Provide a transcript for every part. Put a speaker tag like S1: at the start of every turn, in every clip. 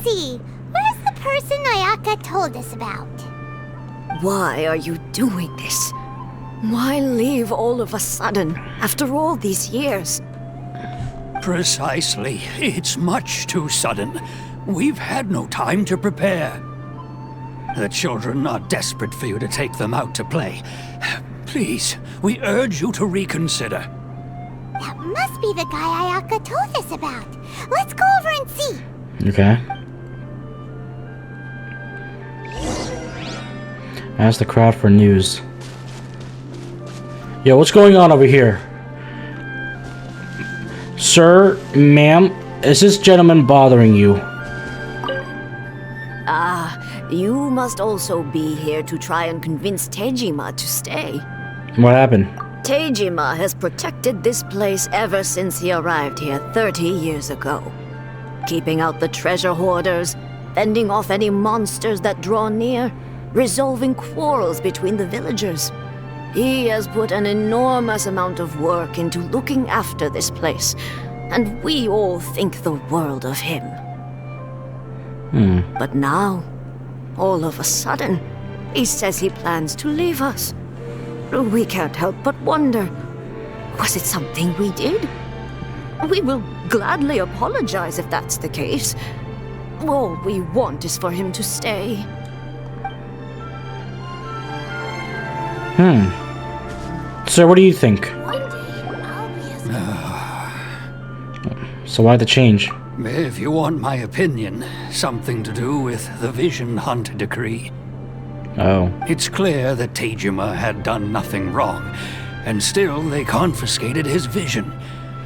S1: see. Where's the person Ayaka told us about?
S2: Why are you doing this? Why leave all of a sudden, after all these years?
S3: Precisely. It's much too sudden. We've had no time to prepare. The children are desperate for you to take them out to play. Please, we urge you to reconsider.
S1: That must be the guy Ayaka told us about. Let's go over and see.
S4: Okay. Ask the crowd for news. Yo, what's going on over here? Sir, ma'am, is this gentleman bothering you?
S2: You must also be here to try and convince Tejima to stay.
S4: What happened?
S2: Tejima has protected this place ever since he arrived here 30 years ago. Keeping out the treasure hoarders, fending off any monsters that draw near, resolving quarrels between the villagers. He has put an enormous amount of work into looking after this place, and we all think the world of him. But now, all of a sudden, he says he plans to leave us. We can't help but wonder, was it something we did? We will gladly apologize if that's the case. All we want is for him to stay.
S4: Sir, what do you think?
S1: One day, I'll be as...
S4: So why the change?
S3: If you want my opinion, something to do with the Vision Hunt decree.
S4: Oh.
S3: It's clear that Tejima had done nothing wrong, and still they confiscated his vision.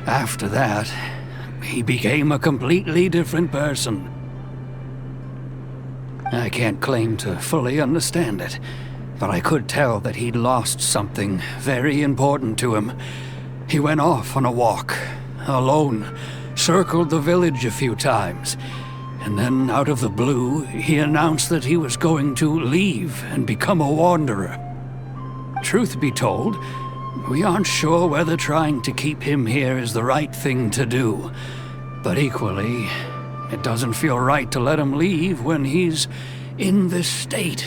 S3: After that, he became a completely different person. I can't claim to fully understand it, but I could tell that he'd lost something very important to him. He went off on a walk, alone, circled the village a few times, and then out of the blue, he announced that he was going to leave and become a wanderer. Truth be told, we aren't sure whether trying to keep him here is the right thing to do, but equally, it doesn't feel right to let him leave when he's in this state.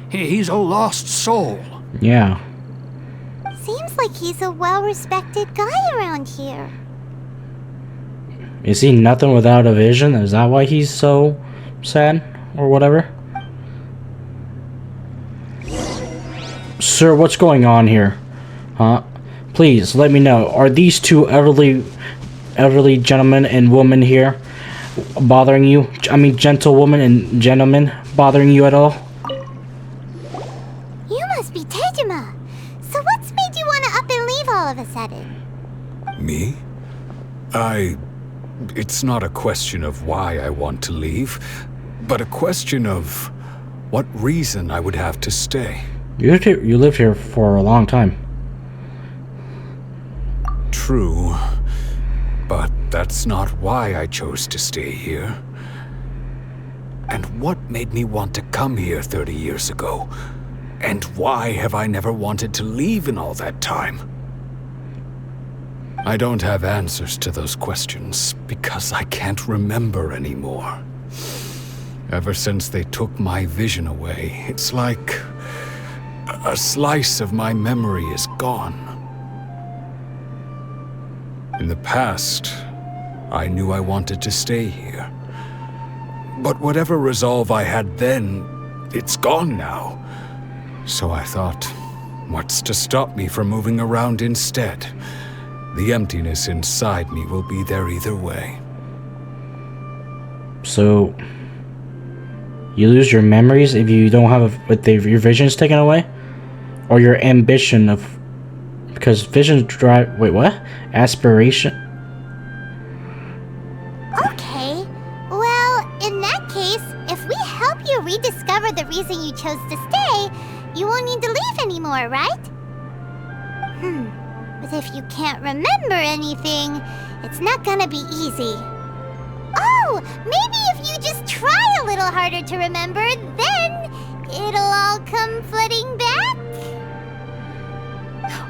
S3: He's a lost soul.
S4: Yeah.
S1: Seems like he's a well-respected guy around here.
S4: Is he nothing without a vision? Is that why he's so sad? Or whatever? Sir, what's going on here? Huh? Please, let me know. Are these two elderly gentlemen and women here bothering you? I mean, gentlewomen and gentlemen bothering you at all?
S1: You must be Tejima. So what's made you want to up and leave all of a sudden?
S5: Me? It's not a question of why I want to leave, but a question of what reason I would have to stay.
S4: You lived here for a long time.
S5: True, but that's not why I chose to stay here. And what made me want to come here 30 years ago? And why have I never wanted to leave in all that time? I don't have answers to those questions because I can't remember anymore. Ever since they took my vision away, it's like a slice of my memory is gone. In the past, I knew I wanted to stay here. But whatever resolve I had then, it's gone now. So I thought, what's to stop me from moving around instead? The emptiness inside me will be there either way.
S4: So, you lose your memories if you don't have your vision's taken away? Or your ambition of... Because vision drive... Wait, what? Aspiration?
S1: Okay. Well, in that case, if we help you rediscover the reason you chose to stay, you won't need to leave anymore, right? But if you can't remember anything, it's not gonna be easy. Oh, maybe if you just try a little harder to remember, then it'll all come flooding back?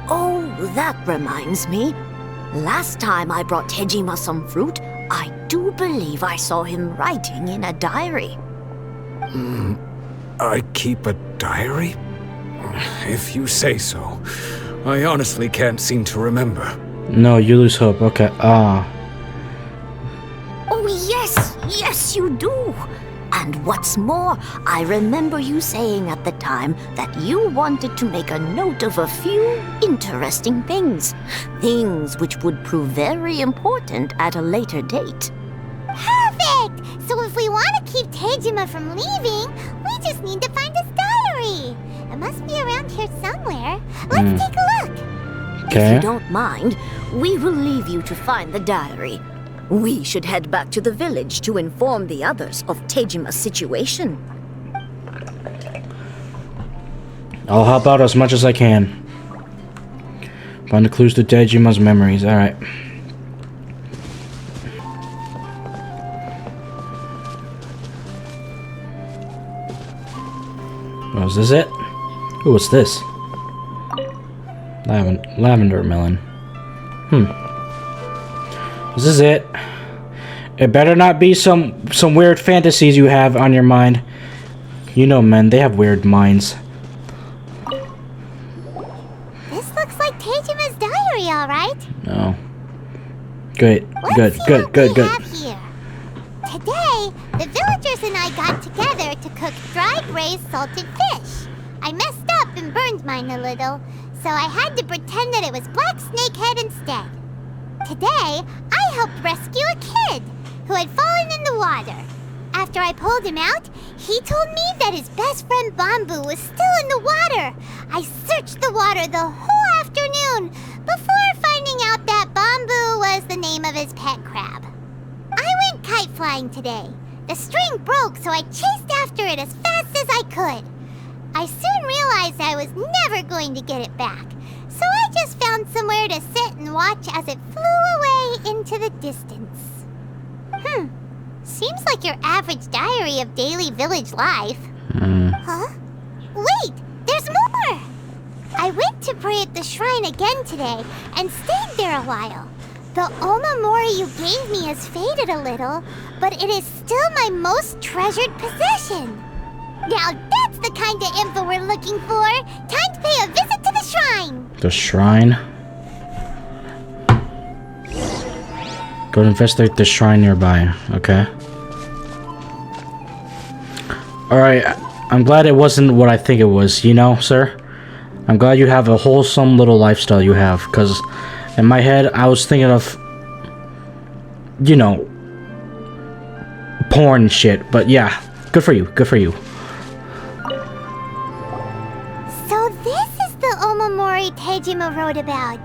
S2: Oh, that reminds me. Last time I brought Tejima some fruit, I do believe I saw him writing in a diary.
S5: I keep a diary? If you say so. I honestly can't seem to remember.
S4: No, you lose hope. Okay.
S2: Oh, yes, you do. And what's more, I remember you saying at the time that you wanted to make a note of a few interesting things. Things which would prove very important at a later date.
S1: Perfect! So if we want to keep Tejima from leaving, we just need to find his diary. It must be around here somewhere. Let's take a look.
S2: If you don't mind, we will leave you to find the diary. We should head back to the village to inform the others of Tejima's situation.
S4: I'll help out as much as I can. Find the clues to Tejima's memories. Alright. Oh, is this it? Ooh, what's this? Lavender melon. This is it. It better not be some weird fantasies you have on your mind. You know men, they have weird minds.
S1: This looks like Tejima's diary, alright.
S4: No. Good.
S1: Let's see what
S4: Good.
S1: we have here. Today, the villagers and I got together to cook dry braised salted fish. I messed up and burned mine a little, so I had to pretend that it was black snakehead instead. Today, I helped rescue a kid who had fallen in the water. After I pulled him out, he told me that his best friend Bamboo was still in the water. I searched the water the whole afternoon before finding out that Bamboo was the name of his pet crab. I went kite flying today. The string broke, so I chased after it as fast as I could. I soon realized I was never going to get it back, so I just found somewhere to sit and watch as it flew away into the distance. Seems like your average diary of daily village life. Huh? Wait, there's more! I went to pray at the shrine again today and stayed there a while. The Omamori you gave me has faded a little, but it is still my most treasured possession. Now that's the kind of info we're looking for. Time to pay a visit to the shrine.
S4: The shrine? Go investigate the shrine nearby, okay? Alright, I'm glad it wasn't what I think it was, you know, sir? I'm glad you have a wholesome little lifestyle you have, because in my head, I was thinking of, you know, porn and shit, but yeah, good for you, good for you.
S1: So this is the Omamori Tejima wrote about.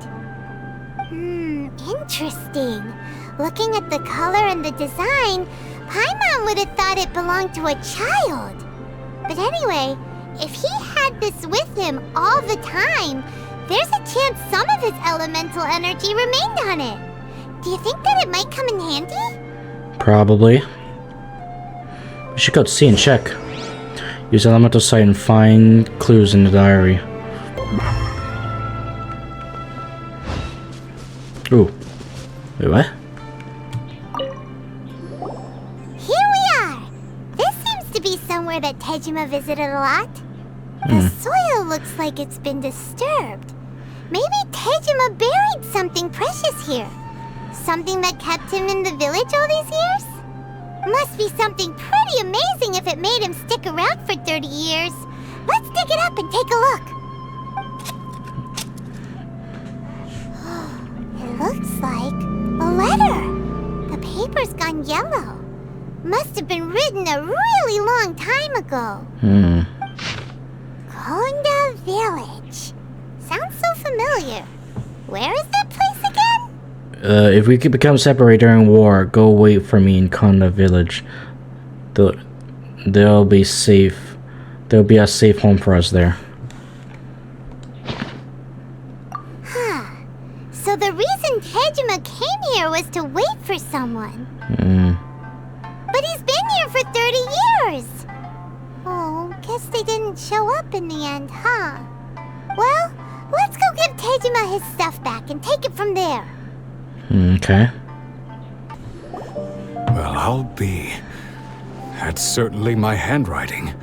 S1: Interesting. Looking at the color and the design, Paimon would have thought it belonged to a child. But anyway, if he had this with him all the time, there's a chance some of his elemental energy remained on it. Do you think that it might come in handy?
S4: Probably. We should go see and check. Use elemental sight and find clues in the diary. Ooh. Wait, what?
S1: Here we are! This seems to be somewhere that Tejima visited a lot. The soil looks like it's been disturbed. Maybe Tejima buried something precious here. Something that kept him in the village all these years? Must be something pretty amazing if it made him stick around for 30 years. Let's dig it up and take a look. It looks like a letter. The paper's gone yellow. Must have been written a really long time ago. Konda Village. Sounds so familiar. Where is that place again?
S4: If we could become separated during war, go wait for me in Konda Village. They'll be safe. There'll be a safe home for us there.
S1: So the reason Tejima came here was to wait for someone. But he's been here for 30 years. Oh, guess they didn't show up in the end, huh? Well, let's go give Tejima his stuff back and take it from there.
S4: Okay.
S5: I'll be. That's certainly my handwriting.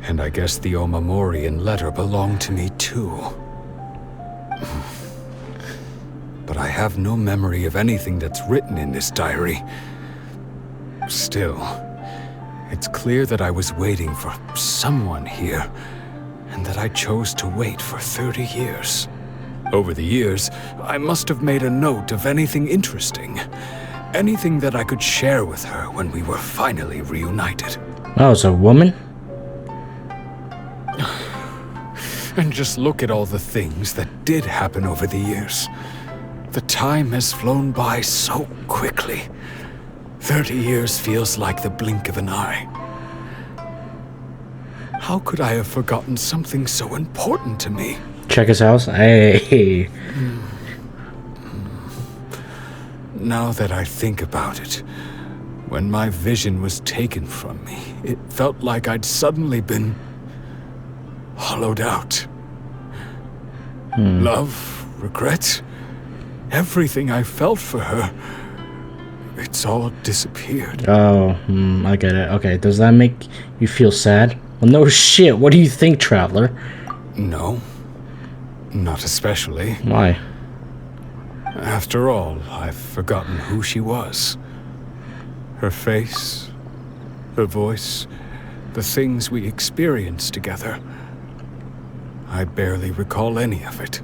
S5: And I guess the Omamorian letter belonged to me too. But I have no memory of anything that's written in this diary. Still, it's clear that I was waiting for someone here, and that I chose to wait for 30 years. Over the years, I must have made a note of anything interesting. Anything that I could share with her when we were finally reunited.
S4: Oh, it's a woman?
S5: And just look at all the things that did happen over the years. The time has flown by so quickly. 30 years feels like the blink of an eye. How could I have forgotten something so important to me?
S4: Check his house. Hey.
S5: Now that I think about it, when my vision was taken from me, it felt like I'd suddenly been hollowed out. Love, regret, everything I felt for her, it's all disappeared.
S4: Oh, I get it. Okay, does that make you feel sad? Well, no shit. What do you think, Traveler?
S5: No, not especially.
S4: Why?
S5: After all, I've forgotten who she was. Her face, her voice, the things we experienced together. I barely recall any of it.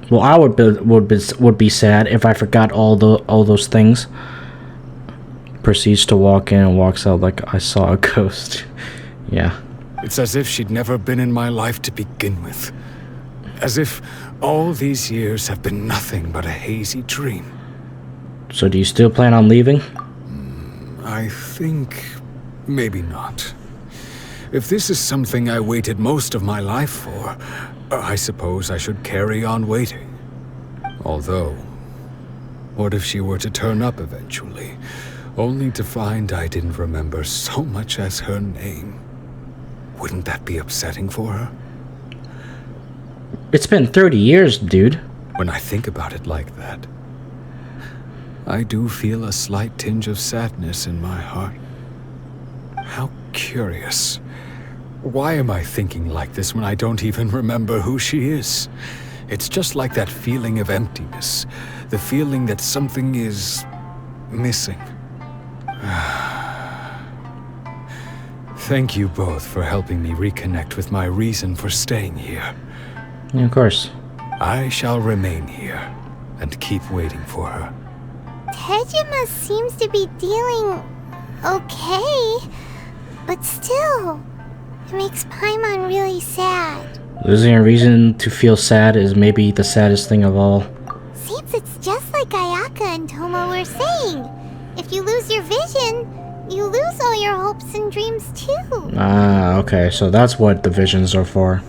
S4: Well, I would be sad if I forgot all those things. Proceeds to walk in and walks out like I saw a ghost. Yeah.
S5: It's as if she'd never been in my life to begin with. As if all these years have been nothing but a hazy dream.
S4: So do you still plan on leaving?
S5: I think maybe not. If this is something I waited most of my life for, I suppose I should carry on waiting. Although, what if she were to turn up eventually, only to find I didn't remember so much as her name? Wouldn't that be upsetting for her?
S4: It's been 30 years, dude.
S5: When I think about it like that, I do feel a slight tinge of sadness in my heart. How curious. Why am I thinking like this when I don't even remember who she is? It's just like that feeling of emptiness, the feeling that something is missing. Thank you both for helping me reconnect with my reason for staying here.
S4: Yeah, of course.
S5: I shall remain here and keep waiting for her.
S1: Tejima seems to be dealing okay, but still, it makes Paimon really sad.
S4: Losing a reason to feel sad is maybe the saddest thing of all.
S1: Seems it's just like Ayaka and Tomo were saying. If you lose your vision, you lose all your hopes and dreams too.
S4: Ah, okay, so that's what the visions are for.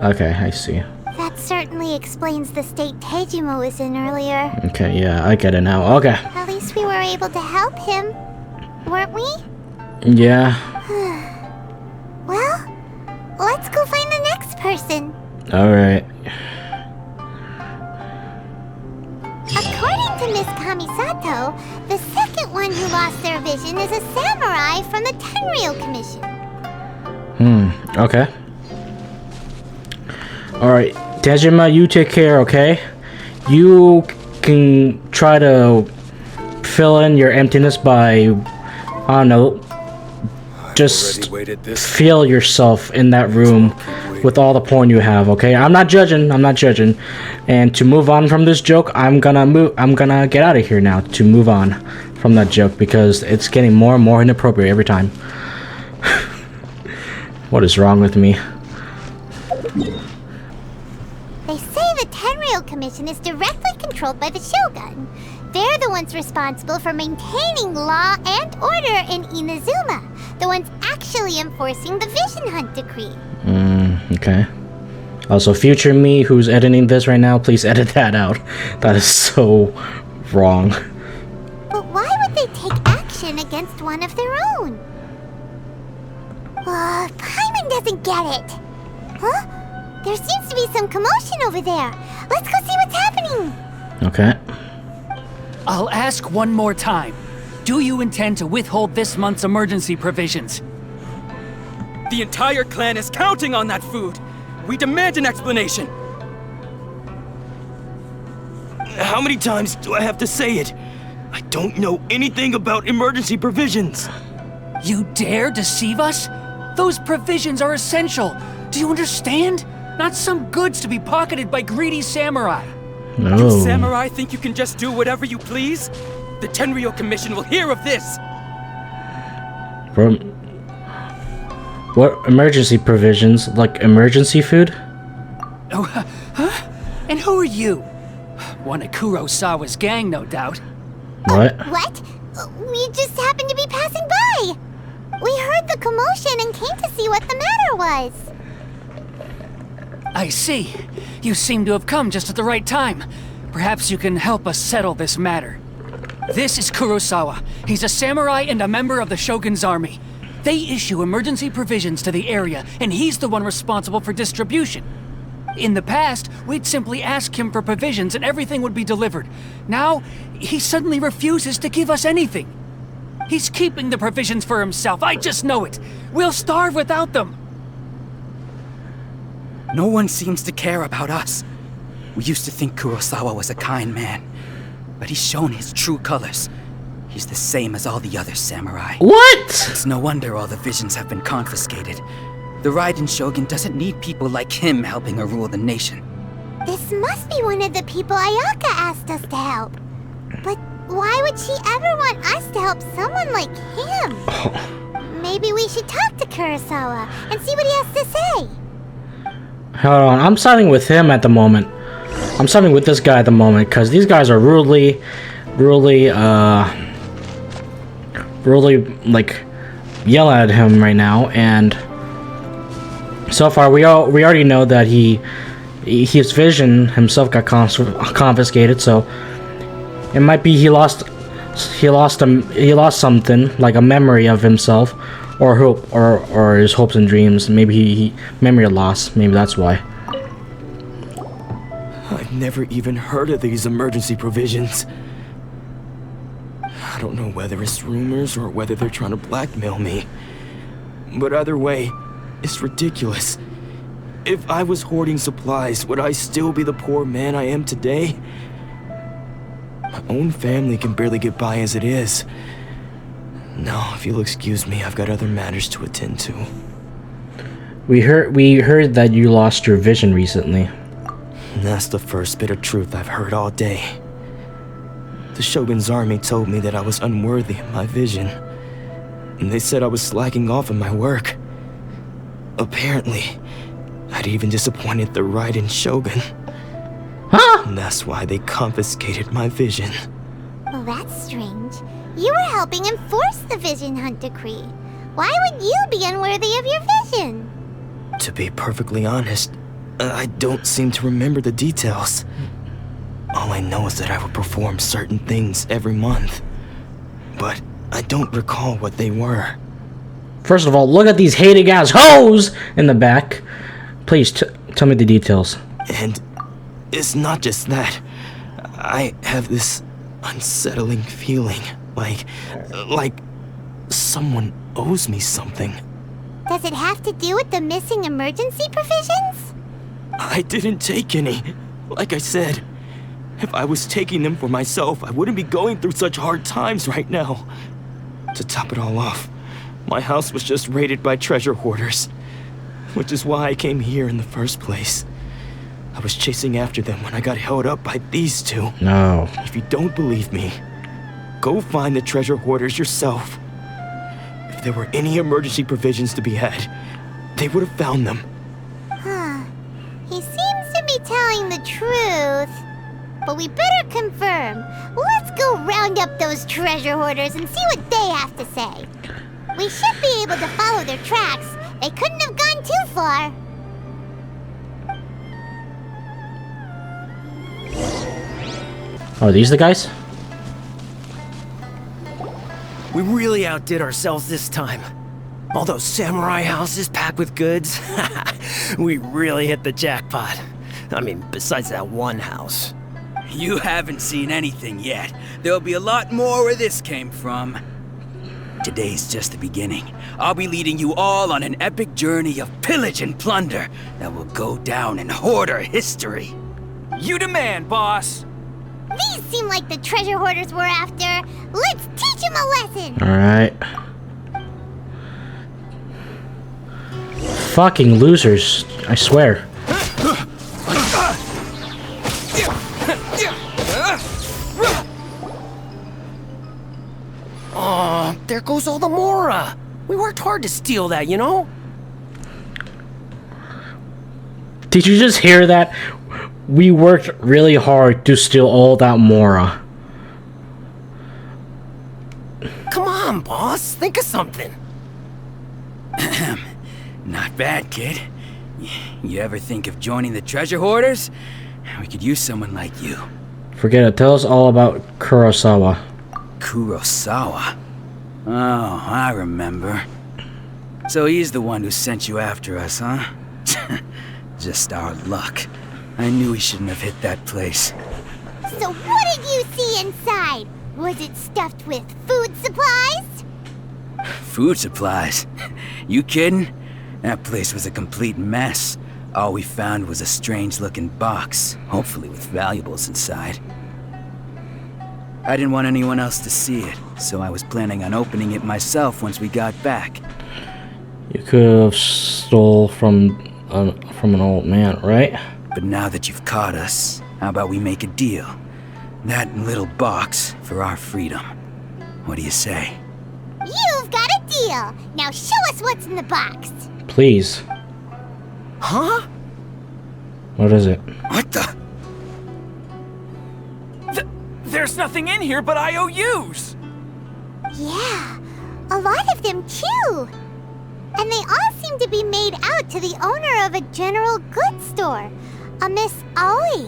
S4: Okay, I see.
S1: That certainly explains the state Tejima was in earlier.
S4: Okay, yeah, I get it now. Okay.
S1: At least we were able to help him, weren't we?
S4: Yeah.
S1: Well, let's go find the next person.
S4: Alright.
S1: According to Miss Kamisato, the second one who lost their vision is a samurai from the Tenryou Commission.
S4: Okay. Alright, Tejima, you take care, okay? You can try to fill in your emptiness by, I don't know, just feel yourself in that room with all the porn you have, okay? I'm not judging. And to move on from this joke, I'm gonna get out of here now to move on from that joke because it's getting more and more inappropriate every time. What is wrong with me?
S1: They say the Tenryou Commission is directly controlled by the Shogun. They're the ones responsible for maintaining law and order in Inazuma. The ones actually enforcing the Vision Hunt decree.
S4: Okay. Also, future me who's editing this right now, please edit that out. That is so wrong.
S1: But why would they take action against one of their own? Paimon doesn't get it. Huh? There seems to be some commotion over there. Let's go see what's happening.
S4: Okay.
S6: I'll ask one more time.
S3: do you intend to withhold this month's emergency provisions?
S6: The entire clan is counting on that food! We demand an explanation!
S7: How many times do I have to say it? I don't know anything about emergency provisions.
S3: You dare deceive us? Those provisions are essential. Do you understand? Not some goods to be pocketed by greedy samurai.
S4: No.
S6: You samurai think you can just do whatever you please? The Tenryou Commission will hear of this!
S4: From what emergency provisions? Like emergency food?
S3: Oh, huh? And who are you? One of Kurosawa's gang, no doubt.
S4: What?
S1: What? We just happened to be passing by. We heard the commotion and came to see what the matter was.
S3: I see. You seem to have come just at the right time. Perhaps you can help us settle this matter. This is Kurosawa. He's a samurai and a member of the Shogun's army. They issue emergency provisions to the area, and he's the one responsible for distribution. In the past, we'd simply ask him for provisions and everything would be delivered. Now, he suddenly refuses to give us anything. He's keeping the provisions for himself, I just know it. We'll starve without them.
S6: No one seems to care about us. We used to think Kurosawa was a kind man, but he's shown his true colors. He's the same as all the other samurai.
S4: What?
S6: It's no wonder all the visions have been confiscated. The Raiden Shogun doesn't need people like him helping her rule the nation.
S1: This must be one of the people Ayaka asked us to help. But why would she ever want us to help someone like him? Maybe we should talk to Kurosawa and see what he has to say.
S4: Hold on, I'm siding with him at the moment. I'm siding with this guy at the moment because these guys are rudely like yelling at him right now, and so far we already know that his vision himself got confiscated, so it might be he lost something like a memory of himself, or hope, or his hopes and dreams. Maybe he memory loss. Maybe that's why.
S7: I've never even heard of these emergency provisions. I don't know whether it's rumors or whether they're trying to blackmail me. But either way, it's ridiculous. If I was hoarding supplies, would I still be the poor man I am today? My own family can barely get by as it is. Now, if you'll excuse me, I've got other matters to attend to.
S4: We heard that you lost your vision recently.
S7: And that's the first bit of truth I've heard all day. The Shogun's army told me that I was unworthy of my vision. And they said I was slacking off in my work. Apparently, I'd even disappointed the Raiden Shogun.
S4: Huh?
S7: And that's why they confiscated my vision.
S1: Well, that's strange. You were helping enforce the Vision Hunt Decree. Why would you be unworthy of your vision?
S7: To be perfectly honest, I don't seem to remember the details. All I know is that I would perform certain things every month. But I don't recall what they were.
S4: First of all, look at these hating ass hoes in the back. Please tell me the details.
S7: And it's not just that. I have this unsettling feeling, like someone owes me something.
S1: Does it have to do with the missing emergency provisions?
S7: I didn't take any. Like I said, if I was taking them for myself, I wouldn't be going through such hard times right now. To top it all off, my house was just raided by treasure hoarders, which is why I came here in the first place. I was chasing after them when I got held up by these two.
S4: No.
S7: If you don't believe me, go find the treasure hoarders yourself. If there were any emergency provisions to be had, they would have found them.
S1: Huh. He seems to be telling the truth. But we better confirm. Let's go round up those treasure hoarders and see what they have to say. We should be able to follow their tracks. They couldn't have gone too far.
S4: Are these the guys?
S8: We really outdid ourselves this time. All those samurai houses packed with goods. We really hit the jackpot. I mean, besides that one house.
S6: You haven't seen anything yet. There'll be a lot more where this came from. Today's just the beginning. I'll be leading you all on an epic journey of pillage and plunder that will go down in Hoarder history.
S9: You demand, boss.
S1: These seem like the treasure hoarders we're after. Let's teach them a lesson.
S4: Alright. Fucking losers, I swear.
S8: Oh, there goes all the Mora. We worked hard to steal that, you know?
S4: Did you just hear that? We worked really hard to steal all that Mora.
S8: Come on, boss. Think of something.
S6: Not bad, kid. You ever think of joining the treasure hoarders? We could use someone like you.
S4: Forget it. Tell us all about Kurosawa.
S6: Kurosawa? Oh, I remember. So he's the one who sent you after us, huh? Just our luck. I knew we shouldn't have hit that place.
S1: So what did you see inside? Was it stuffed with food supplies?
S6: Food supplies? You kidding? That place was a complete mess. All we found was a strange-looking box, hopefully with valuables inside. I didn't want anyone else to see it, so I was planning on opening it myself once we got back.
S4: You could have stole from an old man, right?
S6: But now that you've caught us, how about we make a deal? That little box for our freedom. What do you say?
S1: You've got a deal. Now show us what's in the box.
S4: Please.
S8: Huh?
S4: What is it?
S6: What the?
S9: There's nothing in here but IOUs.
S1: Yeah, a lot of them too. And they all seem to be made out to the owner of a general goods store, a Miss Aoi.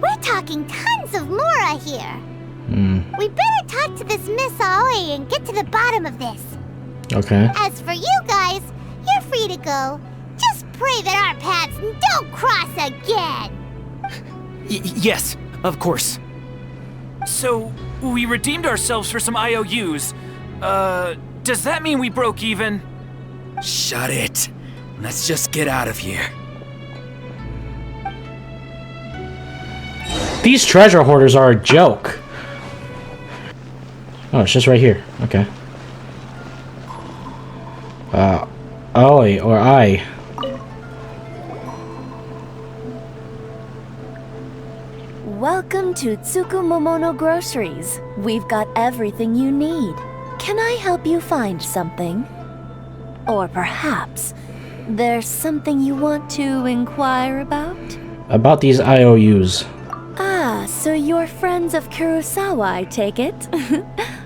S1: We're talking tons of Mora here. We better talk to this Miss Aoi and get to the bottom of this.
S4: Okay.
S1: As for you guys, you're free to go. Just pray that our paths don't cross again.
S8: Yes, of course.
S9: So, we redeemed ourselves for some IOUs. Does that mean we broke even?
S6: Shut it. Let's just get out of here.
S4: These treasure hoarders are a joke. Oh, it's just right here. Okay. Oi, or I.
S10: Welcome to Tsukumomono Groceries. We've got everything you need. Can I help you find something? Or perhaps there's something you want to inquire about?
S4: About these IOUs.
S10: Ah, so you're friends of Kurosawa, I take it?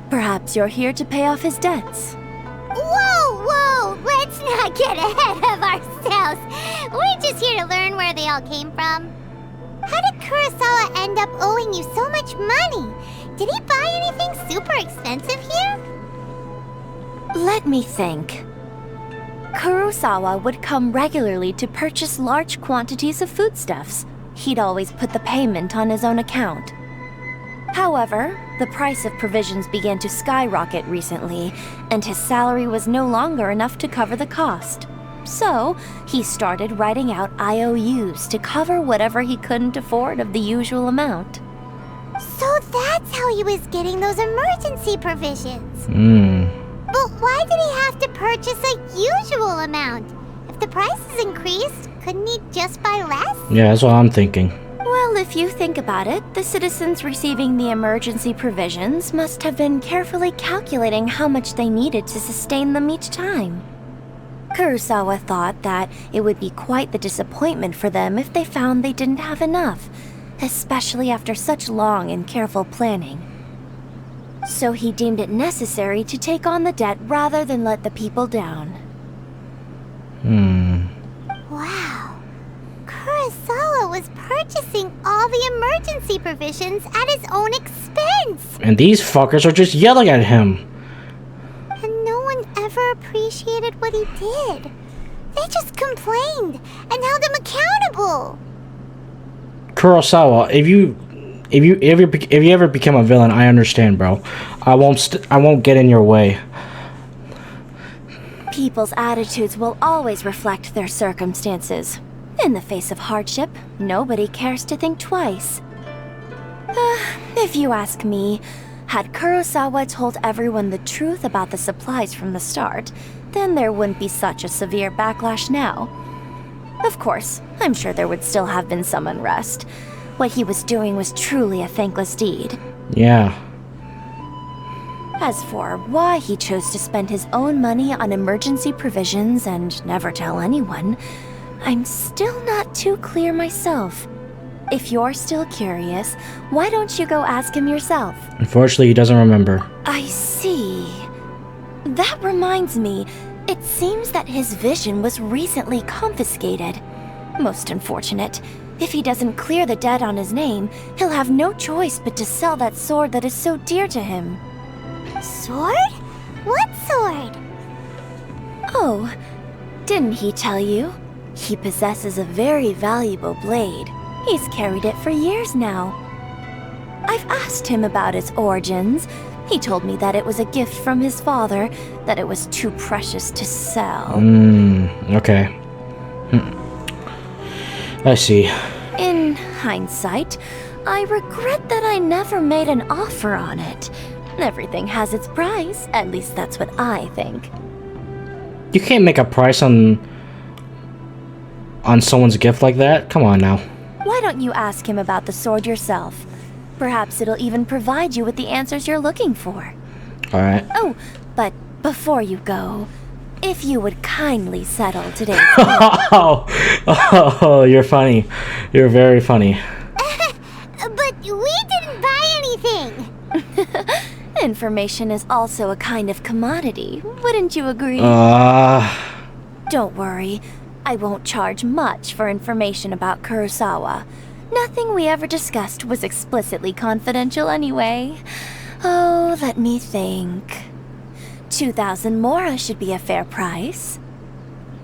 S10: Perhaps you're here to pay off his debts.
S1: Whoa! Let's not get ahead of ourselves. We're just here to learn where they all came from. How did Kurosawa end up owing you so much money? Did he buy anything super expensive here?
S10: Let me think. Kurosawa would come regularly to purchase large quantities of foodstuffs. He'd always put the payment on his own account. However, the price of provisions began to skyrocket recently, and his salary was no longer enough to cover the cost. So, he started writing out IOUs to cover whatever he couldn't afford of the usual amount.
S1: So that's how he was getting those emergency provisions. But why did he have to purchase a usual amount? If the prices increased, couldn't he just buy less?
S4: Yeah, that's what I'm thinking.
S10: Well, if you think about it, the citizens receiving the emergency provisions must have been carefully calculating how much they needed to sustain them each time. Kurosawa thought that it would be quite the disappointment for them if they found they didn't have enough, especially after such long and careful planning. So he deemed it necessary to take on the debt rather than let the people down.
S1: Wow. Kurosawa was purchasing all the emergency provisions at his own expense.
S4: And these fuckers are just yelling at him.
S1: And no one ever appreciated what he did. They just complained and held him accountable.
S4: Kurosawa, if you if you ever become a villain, I understand, bro. I won't get in your way.
S10: People's attitudes will always reflect their circumstances. In the face of hardship, nobody cares to think twice. If you ask me, had Kurosawa told everyone the truth about the supplies from the start, then there wouldn't be such a severe backlash now. Of course, I'm sure there would still have been some unrest. What he was doing was truly a thankless deed.
S4: Yeah.
S10: As for why he chose to spend his own money on emergency provisions and never tell anyone, I'm still not too clear myself. If you're still curious, why don't you go ask him yourself?
S4: Unfortunately, he doesn't remember.
S10: I see. That reminds me, it seems that his vision was recently confiscated. Most unfortunate. If he doesn't clear the debt on his name, he'll have no choice but to sell that sword that is so dear to him.
S1: Sword? What sword?
S10: Oh, didn't he tell you? He possesses a very valuable blade. He's carried it for years now. I've asked him about its origins. He told me that it was a gift from his father, that it was too precious to sell.
S4: Okay. I see.
S10: In hindsight, I regret that I never made an offer on it. Everything has its price, at least that's what I think.
S4: You can't make a price on someone's gift like that. Come on now.
S10: Why don't you ask him about the sword yourself? Perhaps it'll even provide you with the answers you're looking for.
S4: Alright.
S10: Oh, but before you go, if you would kindly settle today's
S4: oh, you're funny. You're very funny.
S1: But we didn't buy anything.
S10: Information is also a kind of commodity, wouldn't you agree? Don't worry, I won't charge much for information about Kurosawa. Nothing we ever discussed was explicitly confidential anyway. Oh, let me think. 2,000 mora should be a fair price.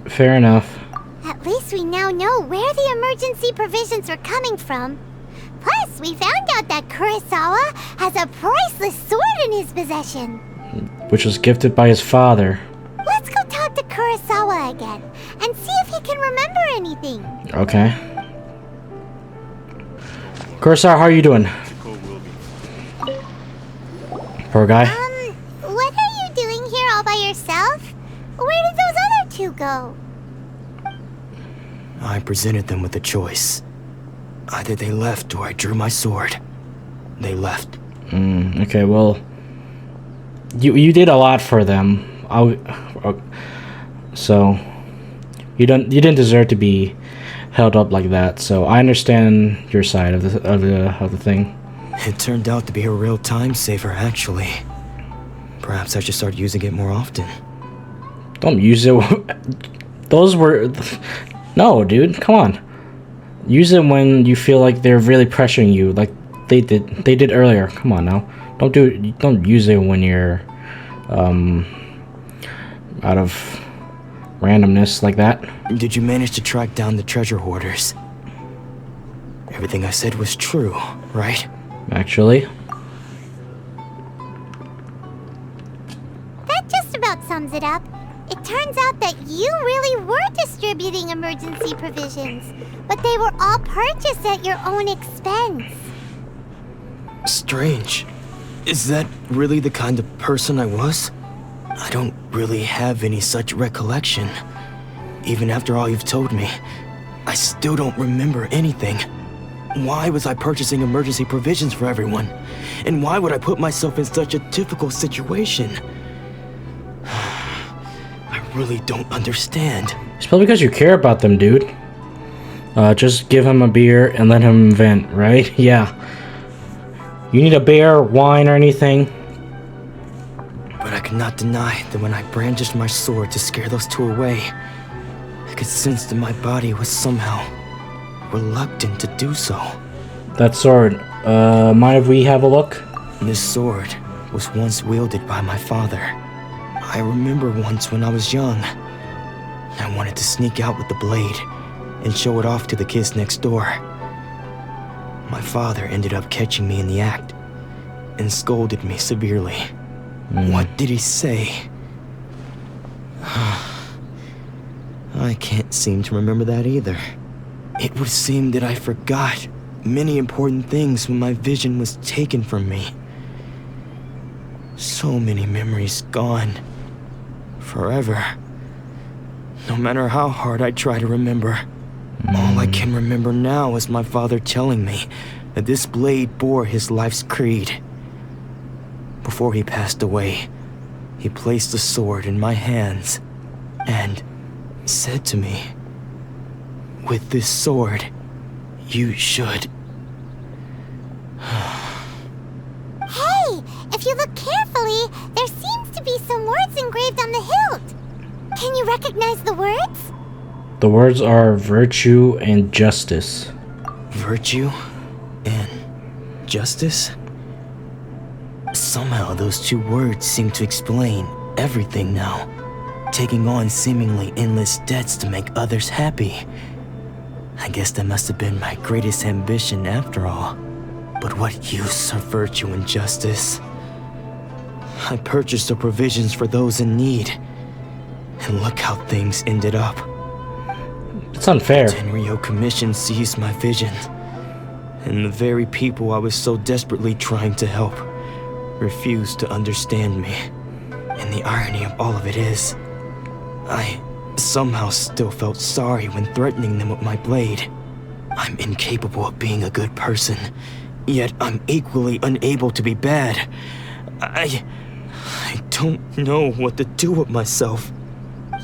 S4: Fair enough.
S1: At least we now know where the emergency provisions were coming from. Plus, we found out that Kurosawa has a priceless sword in his possession.
S4: Which was gifted by his father.
S1: Let's go talk to Kurosawa again and see if he can remember anything.
S4: Okay. Kurosawa, how are you doing? Poor guy.
S1: What are you doing here all by yourself? Where did those other two go?
S7: I presented them with a choice. Either they left or I drew my sword. They left.
S4: Okay, well, you did a lot for them. So you didn't deserve to be held up like that. So I understand your side of the thing.
S7: It turned out to be a real time saver, actually. Perhaps I should start using it more often.
S4: Don't use it. Those were no, dude. Come on. Use it when you feel like they're really pressuring you, like they did earlier. Come on now. Don't use it when you're out of randomness like that.
S7: Did you manage to track down the treasure hoarders? Everything I said was true, right?
S4: Actually.
S1: That just about sums it up. It turns out that you really were distributing emergency provisions, but they were all purchased at your own expense.
S7: Strange. Is that really the kind of person I was? I don't really have any such recollection. Even after all you've told me, I still don't remember anything. Why was I purchasing emergency provisions for everyone? And why would I put myself in such a difficult situation? I really don't understand.
S4: It's probably because you care about them, dude. Just give him a beer and let him vent, right? Yeah. You need a beer, wine, or anything?
S7: But I cannot deny that when I brandished my sword to scare those two away, I could sense that my body was somehow reluctant to do so.
S4: That sword, mind if we have a look?
S7: This sword was once wielded by my father. I remember once when I was young, I wanted to sneak out with the blade and show it off to the kids next door. My father ended up catching me in the act and scolded me severely. What did he say? I can't seem to remember that either. It would seem that I forgot many important things when my vision was taken from me. So many memories gone. Forever. No matter how hard I try to remember, all I can remember now is my father telling me that this blade bore his life's creed. Before he passed away, he placed the sword in my hands and said to me, "With this sword, you should..."
S1: Hey, if you look carefully, there seems to be some words engraved on the hilt. Can you recognize the words?
S4: The words are virtue and justice.
S7: Virtue and justice? Somehow those two words seem to explain everything now. Taking on seemingly endless debts to make others happy. I guess that must have been my greatest ambition after all. But what use are virtue and justice? I purchased the provisions for those in need. And look how things ended up.
S4: It's unfair.
S7: Tenryo Commission seized my vision. And the very people I was so desperately trying to help refused to understand me. And the irony of all of it is, I somehow still felt sorry when threatening them with my blade. I'm incapable of being a good person, yet I'm equally unable to be bad. I don't know what to do with myself.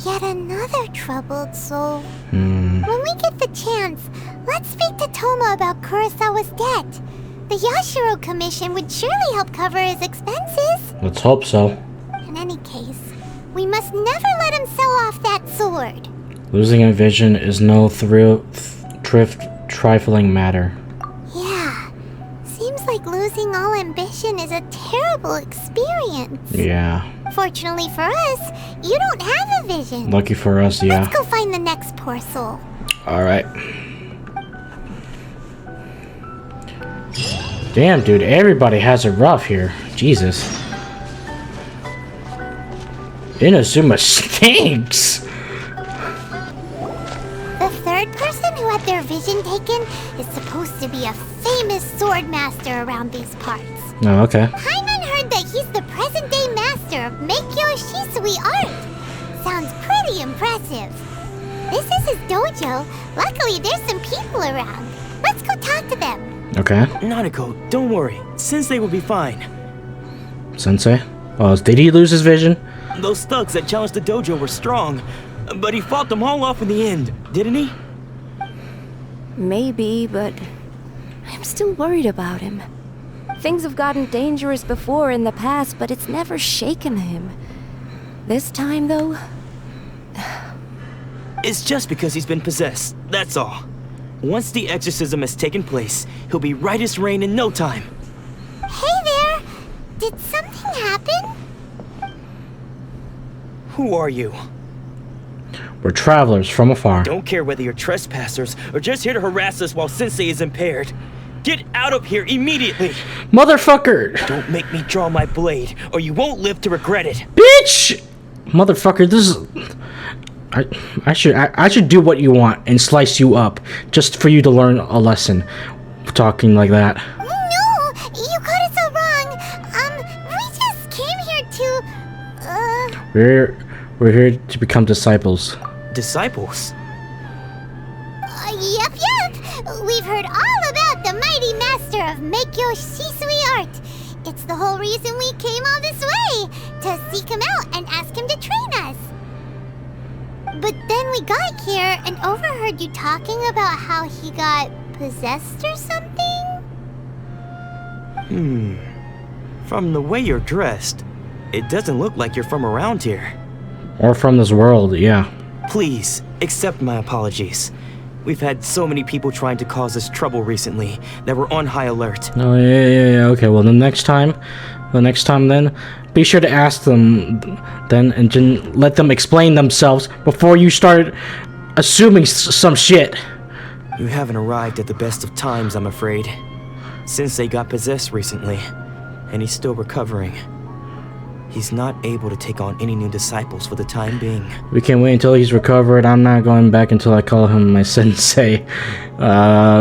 S1: Yet another troubled soul. When we get the chance, let's speak to Toma about Kurosawa's debt. The Yashiro Commission would surely help cover his expenses.
S4: Let's hope so.
S1: In any case, we must never let him sell off that sword.
S4: Losing a vision is no trifling matter.
S1: Yeah, seems like losing all ambition is a terrible experience.
S4: Yeah.
S1: Fortunately for us, you don't have a vision.
S4: Lucky for us, yeah.
S1: Let's go find the next poor soul.
S4: Alright. Damn, dude, everybody has it rough here. Jesus. Inazuma stinks!
S1: The third person who had their vision taken is supposed to be a famous sword master around these parts.
S4: Oh, okay.
S1: Paimon heard that he's the present-day master of Meikyo Shisui art. Sounds pretty impressive. This is his dojo. Luckily, there's some people around. Let's go talk to them.
S4: Okay.
S7: Nanako, don't worry. Sensei will be fine.
S4: Sensei? Oh, did he lose his vision?
S7: Those thugs that challenged the dojo were strong, but he fought them all off in the end, didn't he?
S10: Maybe, but I'm still worried about him. Things have gotten dangerous before in the past, but it's never shaken him. This time, though...
S7: It's just because he's been possessed, that's all. Once the exorcism has taken place, he'll be right as rain in no time.
S1: Hey there! Did something happen?
S7: Who are you?
S4: We're travelers from afar.
S7: Don't care whether you're trespassers or just here to harass us while Sensei is impaired. Get out of here immediately!
S4: Motherfucker!
S7: Don't make me draw my blade, or you won't live to regret it.
S4: Bitch! Motherfucker, this is... I should do what you want and slice you up just for you to learn a lesson. Talking like that.
S1: No! You got it so wrong! We just came here to...
S4: We're here to become disciples.
S7: Disciples?
S1: Yep. We've heard all about the mighty master of Meikyo Shisui art. It's the whole reason we came all this way, to seek him out and ask him to train us. But then we got here and overheard you talking about how he got possessed or something?
S7: From the way you're dressed, it doesn't look like you're from around here.
S4: Or from this world, yeah.
S7: Please, accept my apologies. We've had so many people trying to cause us trouble recently that we're on high alert.
S4: Oh, yeah, okay, well, the next time then, be sure to ask them then and let them explain themselves before you start assuming some shit.
S7: You haven't arrived at the best of times, I'm afraid. Sensei got possessed recently, and he's still recovering. He's not able to take on any new disciples for the time being.
S4: We can wait until he's recovered. I'm not going back until I call him my sensei.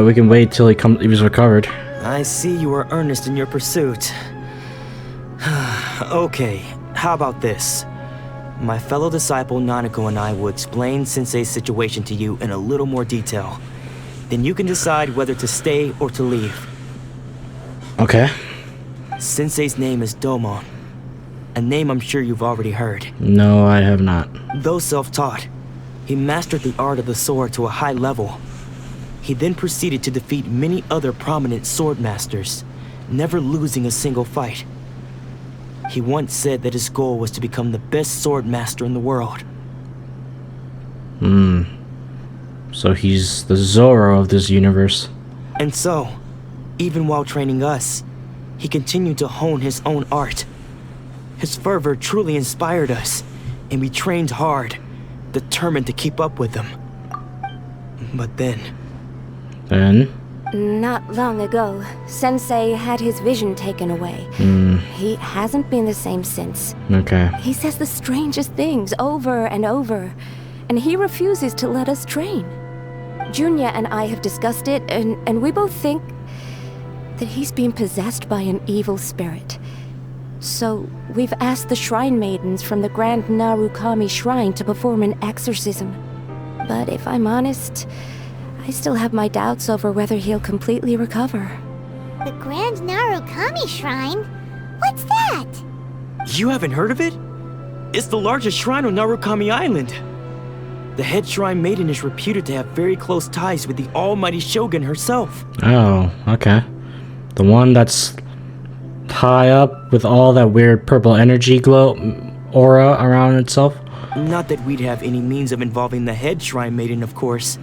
S4: We can wait till he's recovered.
S7: I see you are earnest in your pursuit. Okay, how about this? My fellow disciple Nanako and I will explain Sensei's situation to you in a little more detail. Then you can decide whether to stay or to leave.
S4: Okay.
S7: Sensei's name is Domon. A name I'm sure you've already heard.
S4: No, I have not.
S7: Though self-taught, he mastered the art of the sword to a high level. He then proceeded to defeat many other prominent sword masters, never losing a single fight. He once said that his goal was to become the best sword master in the world.
S4: So he's the Zoro of this universe.
S7: And so, even while training us, he continued to hone his own art. His fervor truly inspired us, and we trained hard, determined to keep up with him. But then...
S10: Not long ago, Sensei had his vision taken away. He hasn't been the same since.
S4: Okay.
S10: He says the strangest things over and over, and he refuses to let us train. Junya and I have discussed it, and we both think that he's being possessed by an evil spirit. So, we've asked the shrine maidens from the Grand Narukami Shrine to perform an exorcism. But if I'm honest, I still have my doubts over whether he'll completely recover.
S1: The Grand Narukami Shrine? What's that?
S7: You haven't heard of it? It's the largest shrine on Narukami Island. The head shrine maiden is reputed to have very close ties with the almighty Shogun herself.
S4: Oh, okay. The one that's high up with all that weird purple energy glow aura around itself?
S7: Not that we'd have any means of involving the head shrine maiden, of course.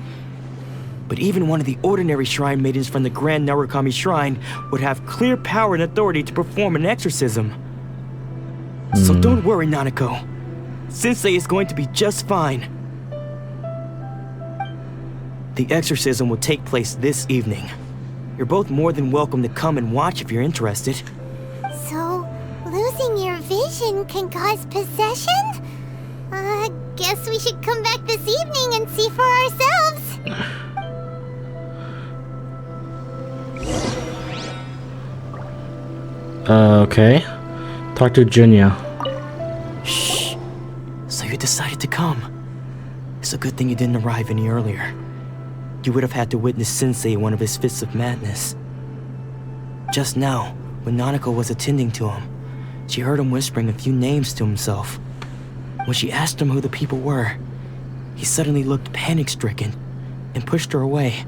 S7: But even one of the ordinary shrine maidens from the Grand Narukami Shrine would have clear power and authority to perform an exorcism. So don't worry, Nanako. Sensei is going to be just fine. The exorcism will take place this evening. You're both more than welcome to come and watch if you're interested.
S1: So, losing your vision can cause possession? Guess we should come back this evening and see for ourselves.
S4: Okay. Talk to Junya.
S7: Shh. So you decided to come. It's a good thing you didn't arrive any earlier. You would have had to witness Sensei in one of his fits of madness. Just now, when Nanako was attending to him, she heard him whispering a few names to himself. When she asked him who the people were, he suddenly looked panic-stricken and pushed her away.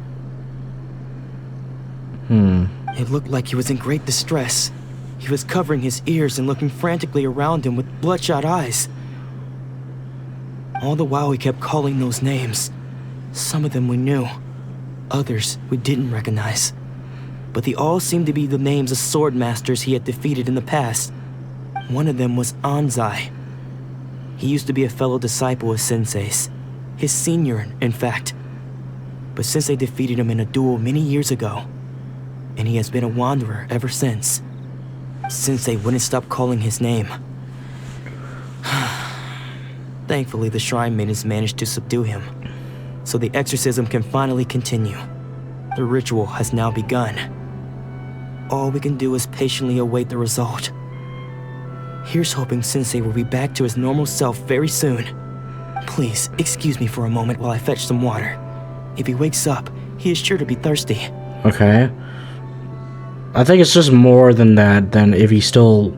S7: It looked like he was in great distress. He was covering his ears and looking frantically around him with bloodshot eyes. All the while he kept calling those names. Some of them we knew, others we didn't recognize. But they all seemed to be the names of sword masters he had defeated in the past. One of them was Anzai. He used to be a fellow disciple of Sensei's, his senior, in fact. But Sensei defeated him in a duel many years ago, and he has been a wanderer ever since. Sensei wouldn't stop calling his name. Thankfully, the shrine maidens managed to subdue him, so the exorcism can finally continue. The ritual has now begun. All we can do is patiently await the result. Here's hoping Sensei will be back to his normal self very soon. Please, excuse me for a moment while I fetch some water. If he wakes up, he is sure to be thirsty.
S4: Okay. I think it's just more than that, than if he still...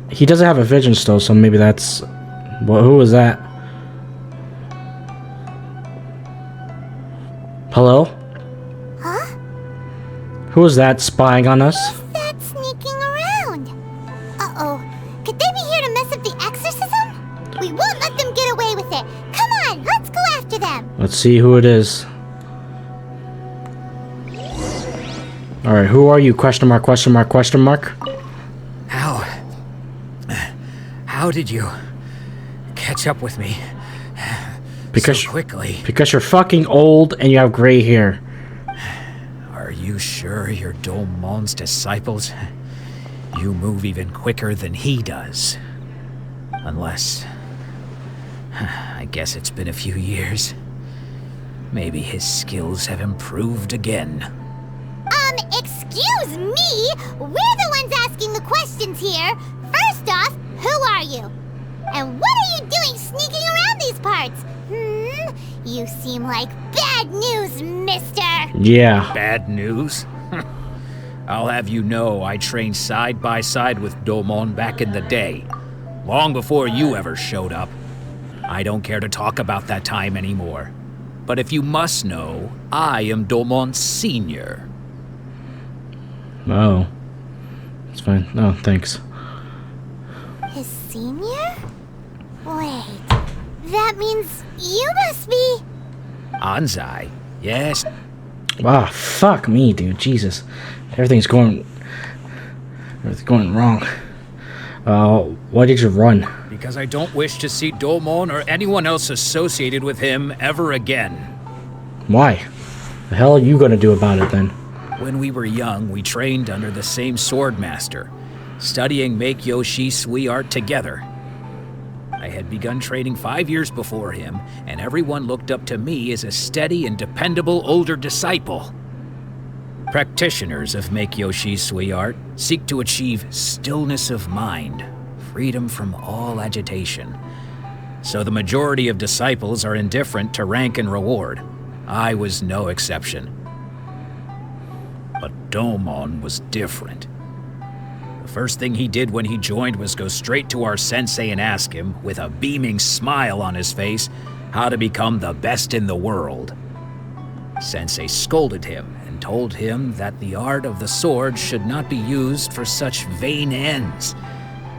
S4: He doesn't have a vision still, so maybe that's... Well, who was that? Hello?
S1: Huh?
S4: Who was that spying on us?
S1: That's sneaking around. Uh-oh. Could they be here to mess up the exorcism? We won't let them get away with it. Come on, let's go after them.
S4: Let's see who it is. Alright, who are you? Question mark, question mark, question mark?
S3: How did you catch up with me
S4: Because
S3: so quickly?
S4: Because you're fucking old and you have gray hair.
S3: Are you
S11: you sure you're Domon's disciples? You move even quicker than he does. Unless... I guess it's been a few years. Maybe his skills have improved again.
S1: Excuse me? We're the ones asking the questions here. First off, who are you? And what are you doing sneaking around these parts? You seem like bad news, mister.
S4: Yeah.
S11: Bad news? I'll have you know I trained side by side with Domon back in the day. Long before you ever showed up. I don't care to talk about that time anymore. But if you must know, I am Domon's senior.
S4: Oh. It's fine. Oh, thanks.
S1: His senior? Wait, that means you must be...
S11: Anzai, yes.
S4: Ah, fuck me, dude. Jesus. Everything's going wrong. Why did you run?
S11: Because I don't wish to see Domon or anyone else associated with him ever again.
S4: Why? The hell are you gonna do about it then?
S11: When we were young, we trained under the same swordmaster, studying Make-Yoshi Sui art together. I had begun training 5 years before him, and everyone looked up to me as a steady and dependable older disciple. Practitioners of Make-Yoshi Sui art seek to achieve stillness of mind, freedom from all agitation. So the majority of disciples are indifferent to rank and reward. I was no exception. But Domon was different. The first thing he did when he joined was go straight to our sensei and ask him, with a beaming smile on his face, how to become the best in the world. Sensei scolded him and told him that the art of the sword should not be used for such vain ends.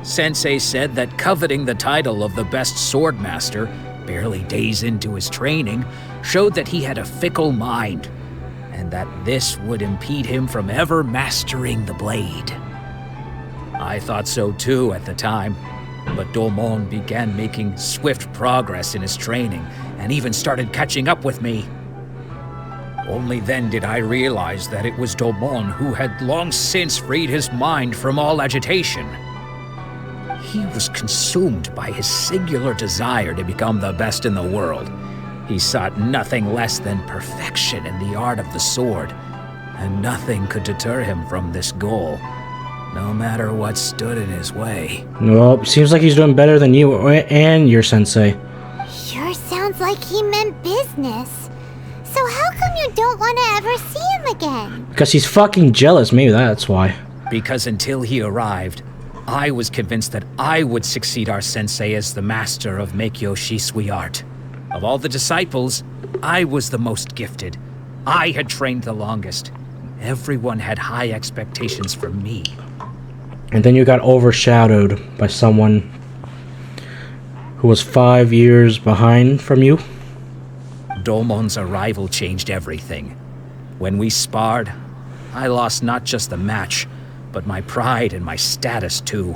S11: Sensei said that coveting the title of the best swordmaster, barely days into his training, showed that he had a fickle mind, and that this would impede him from ever mastering the blade. I thought so too at the time, but Domon began making swift progress in his training, and even started catching up with me. Only then did I realize that it was Domon who had long since freed his mind from all agitation. He was consumed by his singular desire to become the best in the world. He sought nothing less than perfection in the art of the sword, and nothing could deter him from this goal, no matter what stood in his way.
S4: Well, seems like he's doing better than you and your sensei.
S1: Sure sounds like he meant business. So how come you don't want to ever see him again?
S4: Because he's fucking jealous, maybe that's why.
S11: Because until he arrived, I was convinced that I would succeed our sensei as the master of Make-Yoshi Sui art. Of all the disciples, I was the most gifted. I had trained the longest. Everyone had high expectations for me.
S4: And then you got overshadowed by someone who was 5 years behind from you?
S11: Domon's arrival changed everything. When we sparred, I lost not just the match, but my pride and my status too.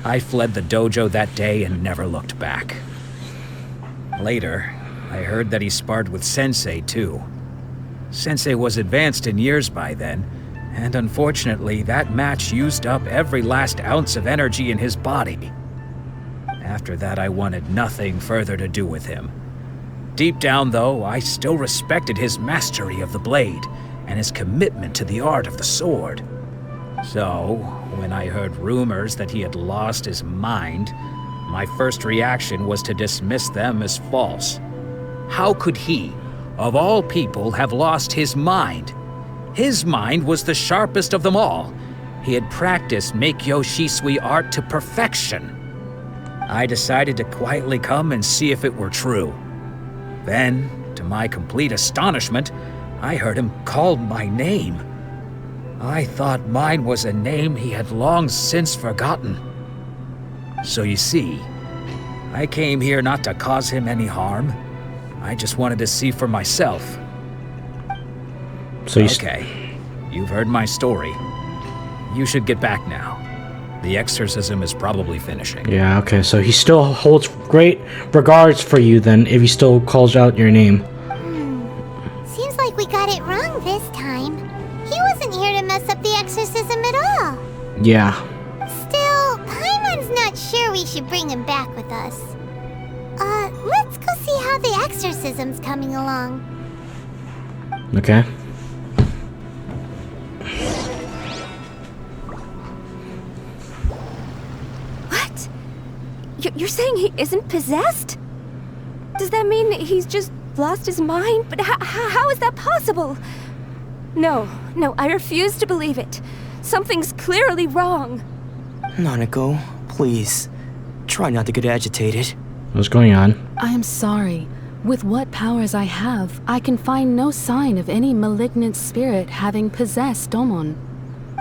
S11: I fled the dojo that day and never looked back. Later, I heard that he sparred with Sensei too. Sensei was advanced in years by then, and unfortunately that match used up every last ounce of energy in his body. After that I wanted nothing further to do with him. Deep down though, I still respected his mastery of the blade, and his commitment to the art of the sword. So, when I heard rumors that he had lost his mind, my first reaction was to dismiss them as false. How could he, of all people, have lost his mind? His mind was the sharpest of them all. He had practiced Make-Yoshi Sui art to perfection. I decided to quietly come and see if it were true. Then, to my complete astonishment, I heard him call my name. I thought mine was a name he had long since forgotten. So you see, I came here not to cause him any harm. I just wanted to see for myself.
S4: So
S11: Okay, you've heard my story. You should get back now. The exorcism is probably finishing.
S4: Yeah, okay, so he still holds great regards for you then, if he still calls out your name.
S1: Seems like we got it wrong this time. He
S4: Yeah.
S1: Still, Paimon's not sure we should bring him back with us. Let's go see how the exorcism's coming along.
S4: Okay.
S10: What? You're saying he isn't possessed? Does that mean he's just lost his mind? But how is that possible? No, I refuse to believe it. Something's clearly wrong.
S7: Nanako, please. Try not to get agitated.
S4: What's going on?
S12: I am sorry. With what powers I have, I can find no sign of any malignant spirit having possessed Domon.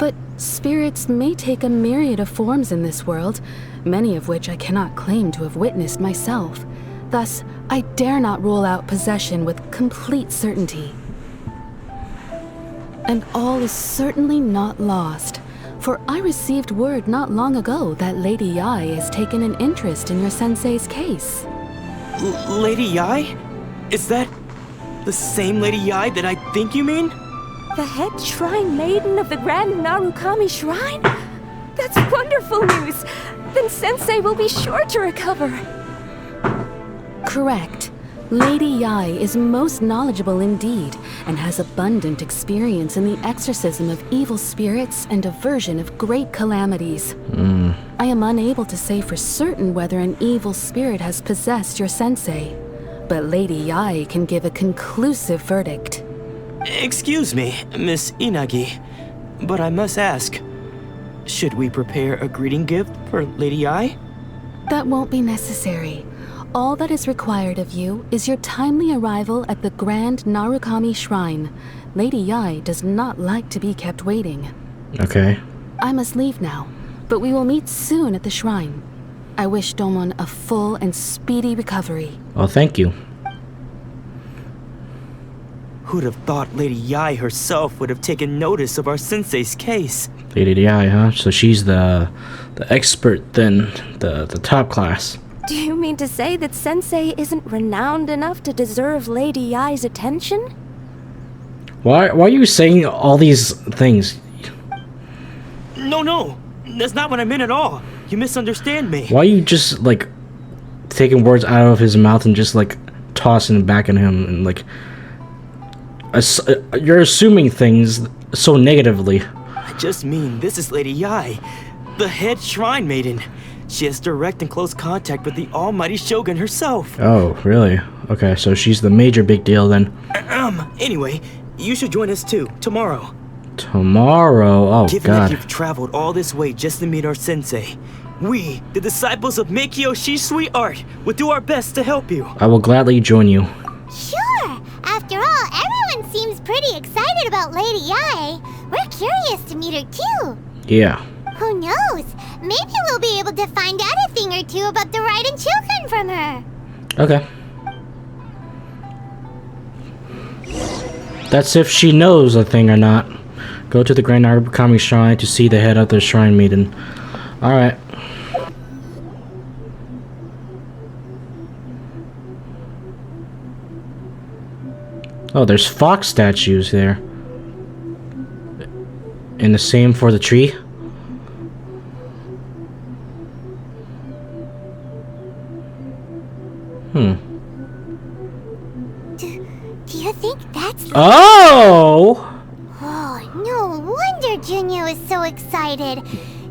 S12: But spirits may take a myriad of forms in this world, many of which I cannot claim to have witnessed myself. Thus, I dare not rule out possession with complete certainty. And all is certainly not lost, for I received word not long ago that Lady Yai has taken an interest in your sensei's case.
S7: Lady Yai? Is that the same Lady Yai that I think you mean?
S10: The head shrine maiden of the Grand Narukami Shrine? That's wonderful news! Then Sensei will be sure to recover.
S12: Correct. Lady Yai is most knowledgeable indeed, and has abundant experience in the exorcism of evil spirits and aversion of great calamities. I am unable to say for certain whether an evil spirit has possessed your sensei, but Lady Yai can give a conclusive verdict.
S7: Excuse me, Miss Inagi, but I must ask, should we prepare a greeting gift for Lady Yai?
S12: That won't be necessary. All that is required of you is your timely arrival at the Grand Narukami Shrine. Lady Yai does not like to be kept waiting.
S4: Okay.
S12: I must leave now, but we will meet soon at the shrine. I wish Domon a full and speedy recovery.
S4: Well, thank you.
S7: Who'd have thought Lady Yai herself would have taken notice of our sensei's case?
S4: Lady Yai, huh? So she's the expert then, the top class.
S10: Do you mean to say that Sensei isn't renowned enough to deserve Lady Yai's attention?
S4: Why are you saying all these things?
S7: No, that's not what I meant at all. You misunderstand me.
S4: Why are you just, like, taking words out of his mouth and just, like, tossing them back at him and, like... you're assuming things so negatively.
S7: I just mean this is Lady Yai, the head shrine maiden. She has direct and close contact with the almighty Shogun herself.
S4: Oh, really? Okay, so she's the major big deal then.
S7: Anyway, you should join us too, tomorrow.
S4: Tomorrow? Oh,
S7: Given
S4: God.
S7: that you've traveled all this way just to meet our sensei, we, the disciples of Meikyo Shisui Art, will do our best to help you.
S4: I will gladly join you.
S1: Sure! After all, everyone seems pretty excited about Lady Yai. We're curious to meet her too.
S4: Yeah.
S1: Who knows? Maybe we'll be able to find out a thing or two about the Raiden Chokan from her.
S4: Okay. That's if she knows a thing or not. Go to the Grand Narukami Shrine to see the head of the Shrine Maiden. Alright. Oh, there's fox statues there. And the same for the tree.
S1: Do you think that's...
S4: Oh!
S1: Oh, no wonder Junyo is so excited.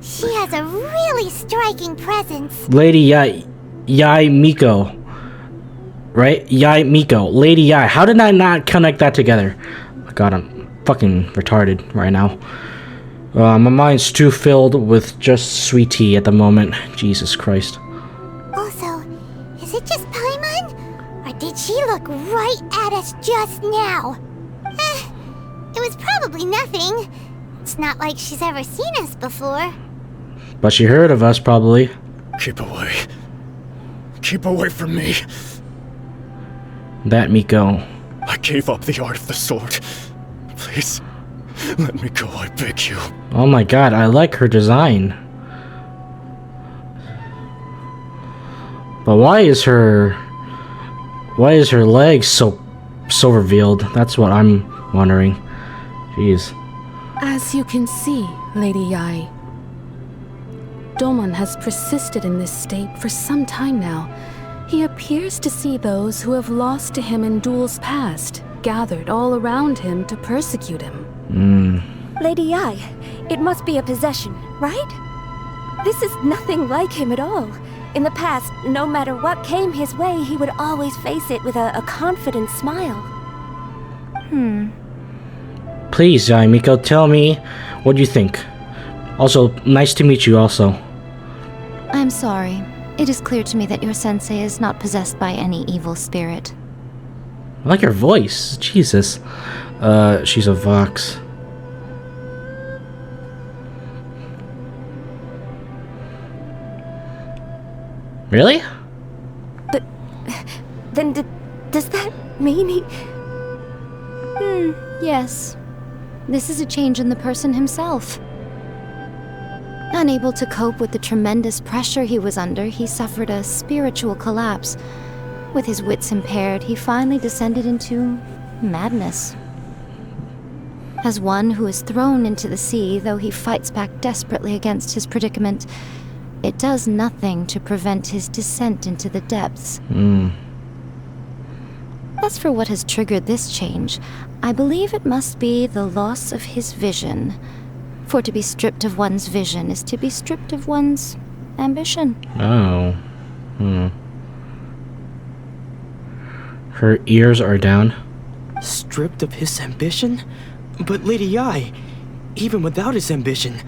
S1: She has a really striking presence.
S4: Lady Yai Miko. Right? Yai Miko. Lady Yai. How did I not connect that together? Oh God, I'm fucking retarded right now. My mind's too filled with just sweet tea at the moment. Jesus Christ.
S1: Also, is it just Paimon? Or did she look right at us just now? It was probably nothing. It's not like she's ever seen us before.
S4: But she heard of us, probably.
S5: Keep away. Keep away from me.
S4: That Miko.
S5: I gave up the art of the sword. Please, let me go, I beg you.
S4: Oh my God, I like her design. But why is her leg so revealed? That's what I'm wondering. Jeez.
S12: As you can see, Lady Yai, Domon has persisted in this state for some time now. He appears to see those who have lost to him in duels past, gathered all around him to persecute him.
S10: Lady Yai, it must be a possession, right? This is nothing like him at all. In the past, no matter what came his way, he would always face it with a confident smile.
S4: Please, Miko, tell me what you think. Also, nice to meet you also.
S10: I'm sorry. It is clear to me that your sensei is not possessed by any evil spirit.
S4: I like her voice. Jesus. She's a Vox. Really?
S10: But then does that mean he... yes. This is a change in the person himself. Unable to cope with the tremendous pressure he was under, he suffered a spiritual collapse. With his wits impaired, he finally descended into madness. As one who is thrown into the sea, though he fights back desperately against his predicament, it does nothing to prevent his descent into the depths. As for what has triggered this change, I believe it must be the loss of his vision. For to be stripped of one's vision is to be stripped of one's ambition.
S4: Oh. Her ears are down.
S7: Stripped of his ambition? But Lady Yai, even without his ambition,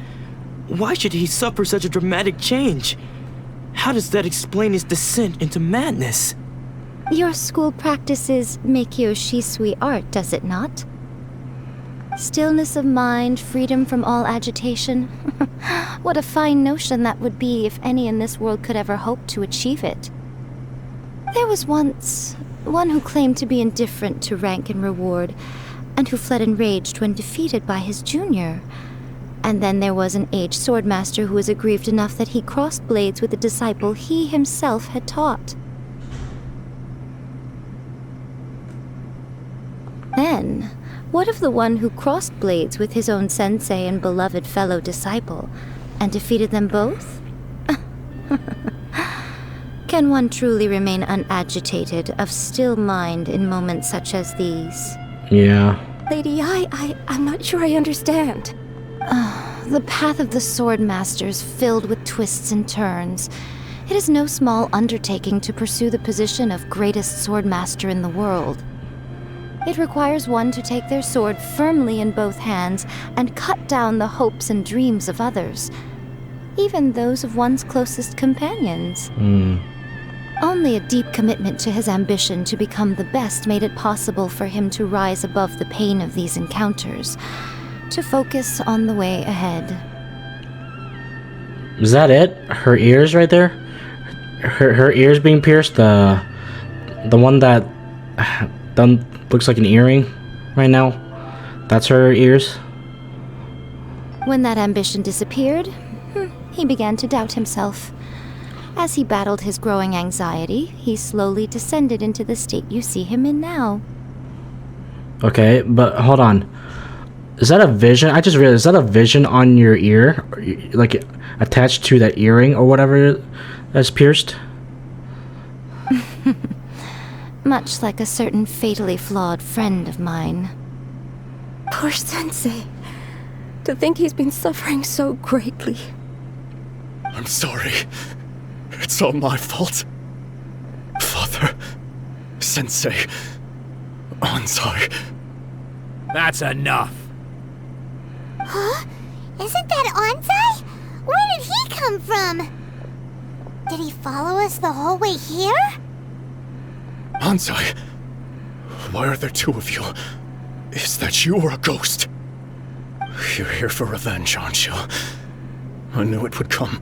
S7: why should he suffer such a dramatic change? How does that explain his descent into madness?
S10: Your school practices Meikyo Shisui art, does it not? Stillness of mind, freedom from all agitation. What a fine notion that would be if any in this world could ever hope to achieve it. There was once one who claimed to be indifferent to rank and reward, and who fled enraged when defeated by his junior. And then there was an aged swordmaster who was aggrieved enough that he crossed blades with a disciple he himself had taught. Then, what of the one who crossed blades with his own sensei and beloved fellow disciple, and defeated them both? Can one truly remain unagitated, of still mind in moments such as these?
S4: Yeah.
S10: Lady, I'm not sure I understand. The path of the Swordmaster is filled with twists and turns. It is no small undertaking to pursue the position of greatest Swordmaster in the world. It requires one to take their sword firmly in both hands and cut down the hopes and dreams of others, even those of one's closest companions. Only a deep commitment to his ambition to become the best made it possible for him to rise above the pain of these encounters, to focus on the way ahead.
S4: Is that it? Her ears right there? Her ears being pierced? The one that looks like an earring right now? That's her ears?
S10: When that ambition disappeared, he began to doubt himself. As he battled his growing anxiety, he slowly descended into the state you see him in now.
S4: Okay, but hold on. Is that a vision? I just realized, is that a vision on your ear? Like, attached to that earring or whatever that's pierced?
S10: Much like a certain fatally flawed friend of mine.
S13: Poor Sensei. To think he's been suffering so greatly.
S5: I'm sorry. It's all my fault. Father, Sensei, Ansai.
S11: That's enough.
S1: Huh? Isn't that Ansai? Where did he come from? Did he follow us the whole way here?
S5: Ansai, why are there two of you? Is that you or a ghost? You're here for revenge, aren't you? I knew it would come.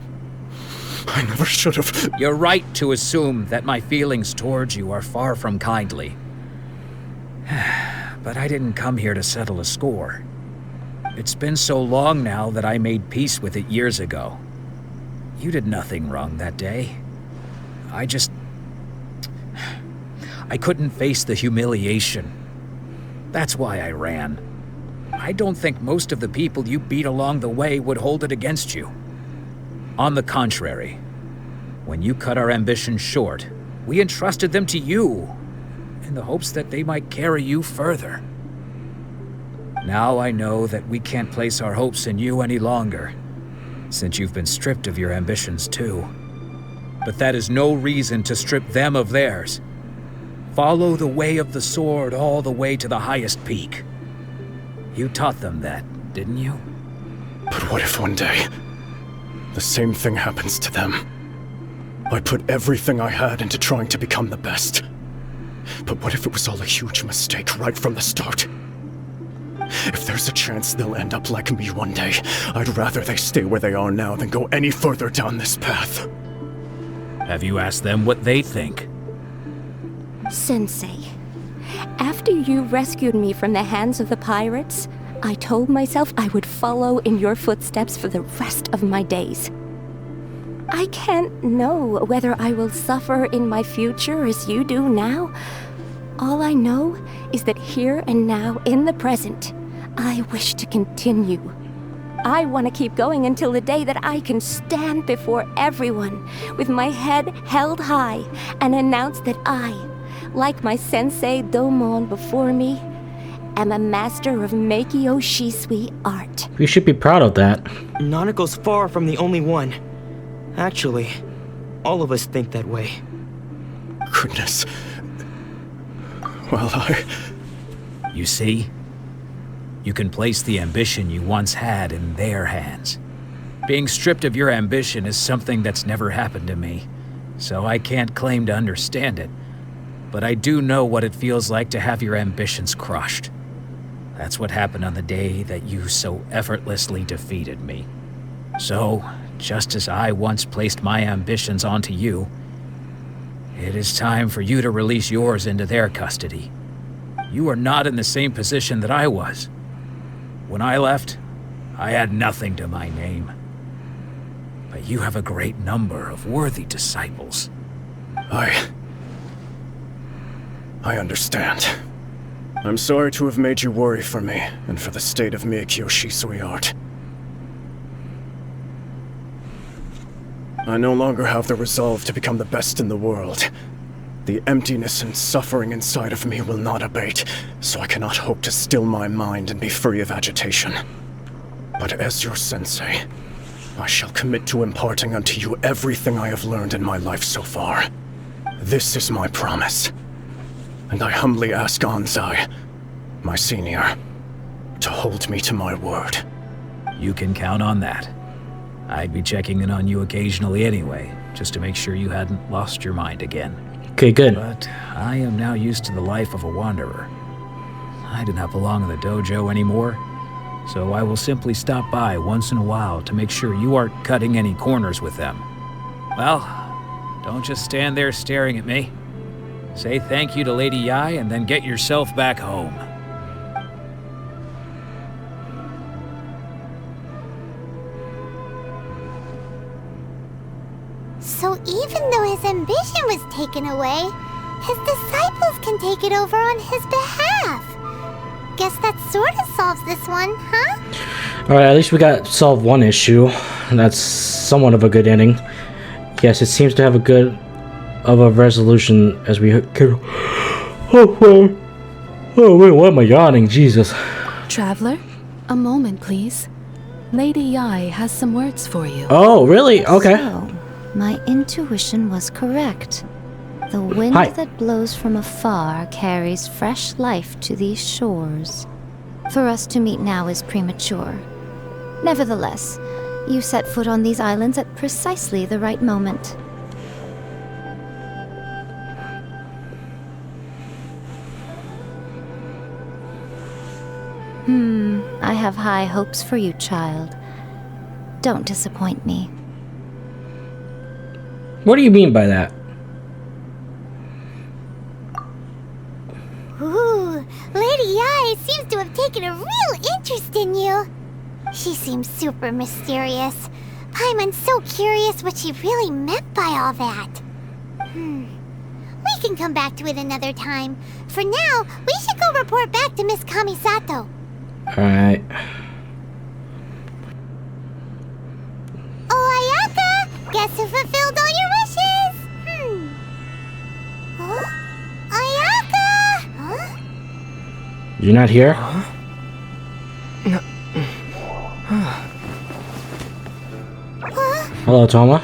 S5: I never should have.
S11: You're right to assume that my feelings towards you are far from kindly. But I didn't come here to settle a score. It's been so long now that I made peace with it years ago. You did nothing wrong that day. I couldn't face the humiliation. That's why I ran. I don't think most of the people you beat along the way would hold it against you. On the contrary, when you cut our ambitions short, we entrusted them to you, in the hopes that they might carry you further. Now I know that we can't place our hopes in you any longer, since you've been stripped of your ambitions too. But that is no reason to strip them of theirs. Follow the way of the sword all the way to the highest peak. You taught them that, didn't you?
S14: But what if one day, the same thing happens to them? I put everything I had into trying to become the best. But what if it was all a huge mistake right from the start? If there's a chance they'll end up like me one day, I'd rather they stay where they are now than go any further down this path.
S11: Have you asked them what they think?
S13: Sensei, after you rescued me from the hands of the pirates, I told myself I would follow in your footsteps for the rest of my days. I can't know whether I will suffer in my future as you do now. All I know is that here and now, in the present, I wish to continue. I want to keep going until the day that I can stand before everyone with my head held high and announce that I, like my sensei Domon before me, am a master of Meikyo Shisui art.
S4: You should be proud of that.
S7: Nanako's far from the only one. Actually, all of us think that way.
S14: Goodness. Well,
S11: You see? You can place the ambition you once had in their hands. Being stripped of your ambition is something that's never happened to me, so I can't claim to understand it. But I do know what it feels like to have your ambitions crushed. That's what happened on the day that you so effortlessly defeated me. So, just as I once placed my ambitions onto you, it is time for you to release yours into their custody. You are not in the same position that I was. When I left, I had nothing to my name. But you have a great number of worthy disciples.
S14: I understand. I'm sorry to have made you worry for me, and for the state of Meikyo Shisui art. I no longer have the resolve to become the best in the world. The emptiness and suffering inside of me will not abate, so I cannot hope to still my mind and be free of agitation. But as your sensei, I shall commit to imparting unto you everything I have learned in my life so far. This is my promise. And I humbly ask Anzai, my senior, to hold me to my word.
S11: You can count on that. I'd be checking in on you occasionally anyway, just to make sure you hadn't lost your mind again.
S4: Okay, good.
S11: But I am now used to the life of a wanderer. I do not belong in the dojo anymore, so I will simply stop by once in a while to make sure you aren't cutting any corners with them. Well, don't just stand there staring at me. Say thank you to Lady Yai and then get yourself back home.
S1: So even though his ambition was taken away, his disciples can take it over on his behalf. Guess that sort of solves this one, huh?
S4: Alright, at least we got solved one issue. That's somewhat of a good ending. Yes, it seems to have a good of a resolution as we can. Oh wait, why am I yawning? Jesus.
S12: Traveler, a moment, please. Lady Yai has some words for you.
S4: Oh, really? Okay.
S10: So, my intuition was correct. The wind that blows from afar carries fresh life to these shores. For us to meet now is premature. Nevertheless, you set foot on these islands at precisely the right moment. I have high hopes for you, child. Don't disappoint me.
S4: What do you mean by that?
S1: Ooh, Lady Yai seems to have taken a real interest in you. She seems super mysterious. I'm so curious what she really meant by all that. We can come back to it another time. For now, we should go report back to Miss Kamisato.
S4: Alright.
S1: Oyaka! Guess who fulfilled all your wishes? Huh? Ayaka! Huh?
S4: You're not here? Hello, Toma.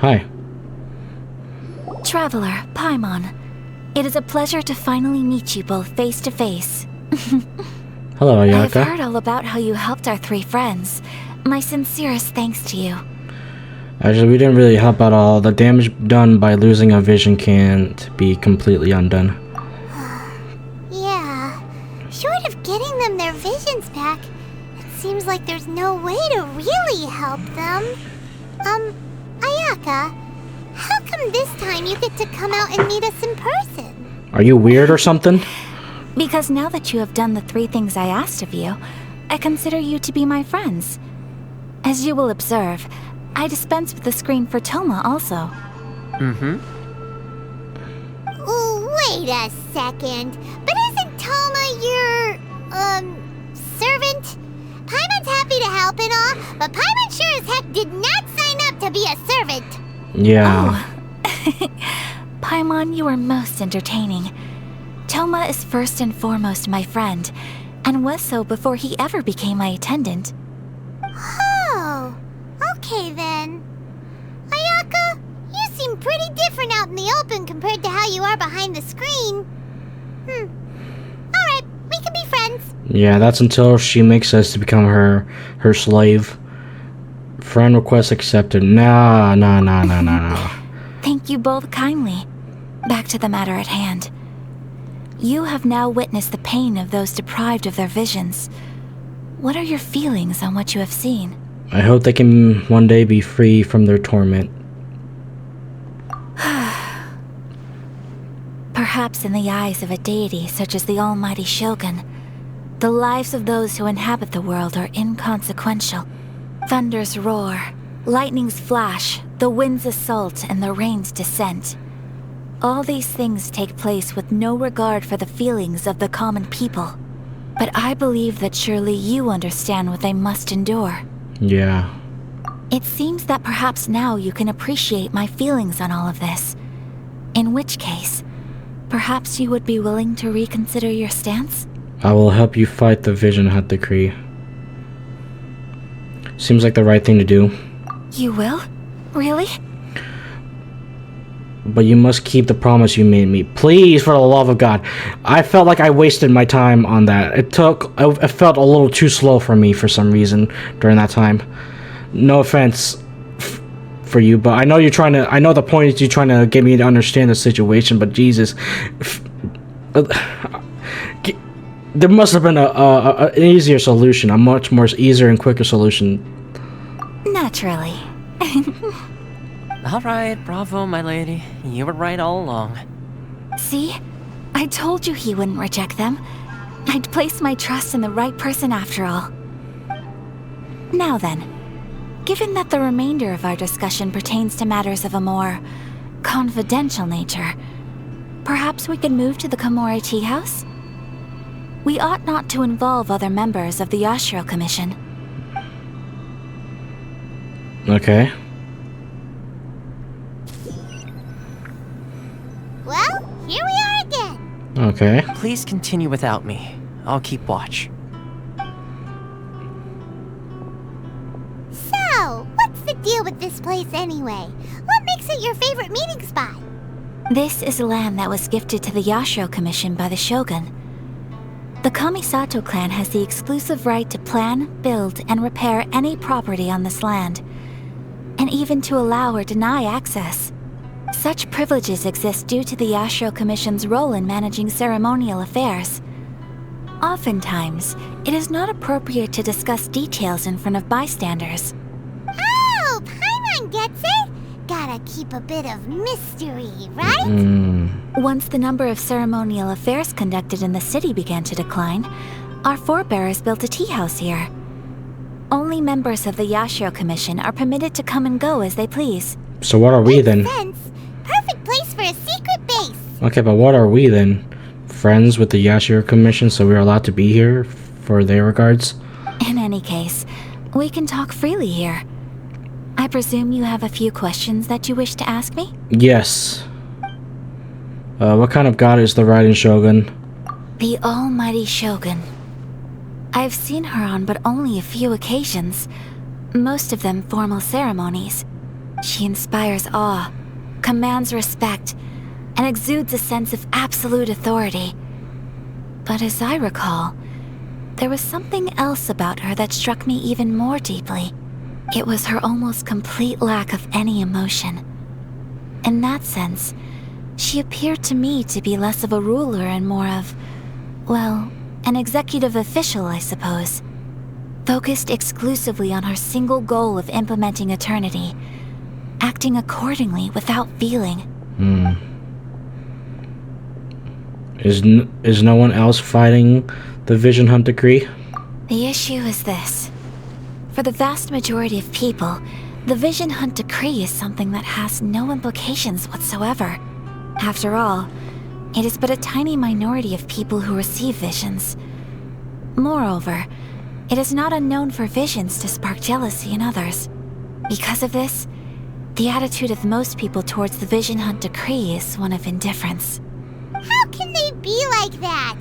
S4: Hi.
S10: Traveler, Paimon. It is a pleasure to finally meet you both face to face.
S4: Hello,
S10: I've
S4: Ayaka.
S10: heard all about how you helped our 3 friends. My sincerest thanks to you.
S4: Actually, we didn't really help at all. The damage done by losing a vision can't be completely undone.
S1: Yeah. Short of getting them their visions back, it seems like there's no way to really help them. Ayaka, how come this time you get to come out and meet us in person?
S4: Are you weird or something?
S10: Because now that you have done the 3 things I asked of you, I consider you to be my friends. As you will observe, I dispense with the screen for Toma also.
S1: Wait a second. But isn't Toma your, servant? Paimon's happy to help and all, but Paimon sure as heck did not sign up to be a servant.
S4: Yeah.
S10: Paimon, you are most entertaining. Toma is first and foremost my friend, and was so before he ever became my attendant.
S1: Oh, okay then. Ayaka, you seem pretty different out in the open compared to how you are behind the screen. Alright, we can be friends.
S4: Yeah, that's until she makes us to become her slave. Friend request accepted. Nah.
S10: Thank you both kindly. Back to the matter at hand. You have now witnessed the pain of those deprived of their visions. What are your feelings on what you have seen?
S4: I hope they can one day be free from their torment.
S10: Perhaps in the eyes of a deity such as the almighty Shogun, the lives of those who inhabit the world are inconsequential. Thunders roar, lightnings flash, the winds assault, and the rains descent. All these things take place with no regard for the feelings of the common people. But I believe that surely you understand what they must endure.
S4: Yeah.
S10: It seems that perhaps now you can appreciate my feelings on all of this. In which case, perhaps you would be willing to reconsider your stance?
S4: I will help you fight the vision hunt decree. Seems like the right thing to do.
S10: You will? Really?
S4: But you must keep the promise you made me. Please, for the love of God. I felt like I wasted my time on that. It felt a little too slow for me for some reason during that time. No offense for you, but I know you're trying to... I know the point is you're trying to get me to understand the situation, but Jesus... There must have been an easier solution. A much more easier and quicker solution.
S10: Naturally.
S8: Alright, bravo, my lady. You were right all along.
S10: See? I told you he wouldn't reject them. I'd placed my trust in the right person after all. Now then, given that the remainder of our discussion pertains to matters of a more confidential nature, perhaps we could move to the Komori Tea House? We ought not to involve other members of the Yashiro Commission.
S4: Okay.
S1: Well, here we are again.
S4: Okay.
S8: Please continue without me. I'll keep watch.
S1: So, what's the deal with this place anyway? What makes it your favorite meeting spot?
S10: This is land that was gifted to the Yashiro Commission by the Shogun. The Kamisato clan has the exclusive right to plan, build, and repair any property on this land, and even to allow or deny access. Such privileges exist due to the Yashiro Commission's role in managing ceremonial affairs. Oftentimes, it is not appropriate to discuss details in front of bystanders.
S1: Oh, Paimon gets it! Gotta keep a bit of mystery, right?
S10: Once the number of ceremonial affairs conducted in the city began to decline, our forebears built a tea house here. Only members of the Yashiro Commission are permitted to come and go as they please.
S4: So what are we then?
S1: Makes sense. Perfect place for a secret
S4: Okay, but what are we then? Friends with the Yashiro Commission, so we're allowed to be here for their regards?
S10: In any case, we can talk freely here. I presume you have a few questions that you wish to ask me?
S4: Yes. What kind of god is the riding shogun?
S10: The almighty shogun. I've seen her on but only a few occasions, most of them formal ceremonies. She inspires awe, commands respect, and exudes a sense of absolute authority. But as I recall, there was something else about her that struck me even more deeply. It was her almost complete lack of any emotion. In that sense, she appeared to me to be less of a ruler and more of, well, an executive official, I suppose. Focused exclusively on her single goal of implementing eternity, acting accordingly without feeling.
S4: Is no one else fighting the Vision Hunt decree?
S10: The issue is this. For the vast majority of people, the Vision Hunt decree is something that has no implications whatsoever. After all, it is but a tiny minority of people who receive visions. Moreover, it is not unknown for visions to spark jealousy in others. Because of this, the attitude of most people towards the Vision Hunt decree is one of indifference.
S1: How can they be like that?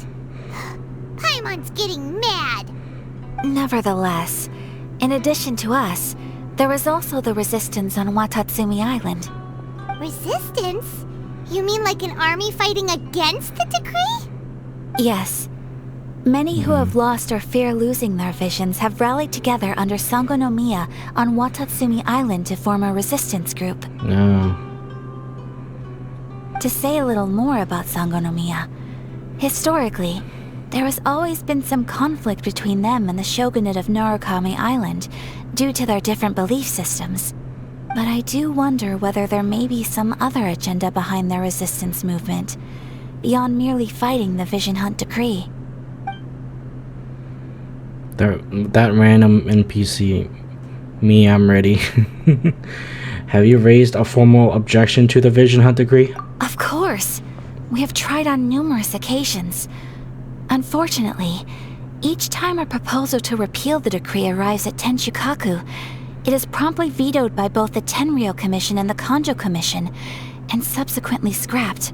S1: Paimon's getting mad.
S10: Nevertheless, in addition to us, there is also the resistance on Watatsumi Island.
S1: Resistance? You mean like an army fighting against the decree?
S10: Yes. Many who have lost or fear losing their visions have rallied together under Sangonomiya on Watatsumi Island to form a resistance group.
S4: No.
S10: To say a little more about Sangonomiya, historically, there has always been some conflict between them and the shogunate of Narukami Island due to their different belief systems. But I do wonder whether there may be some other agenda behind their resistance movement, beyond merely fighting the Vision Hunt decree.
S4: That random NPC, I'm ready. Have you raised a formal objection to the Vision Hunt decree?
S10: Of course. We have tried on numerous occasions. Unfortunately, each time a proposal to repeal the decree arrives at Tenshukaku, it is promptly vetoed by both the Tenryou Commission and the Kanjo Commission, and subsequently scrapped.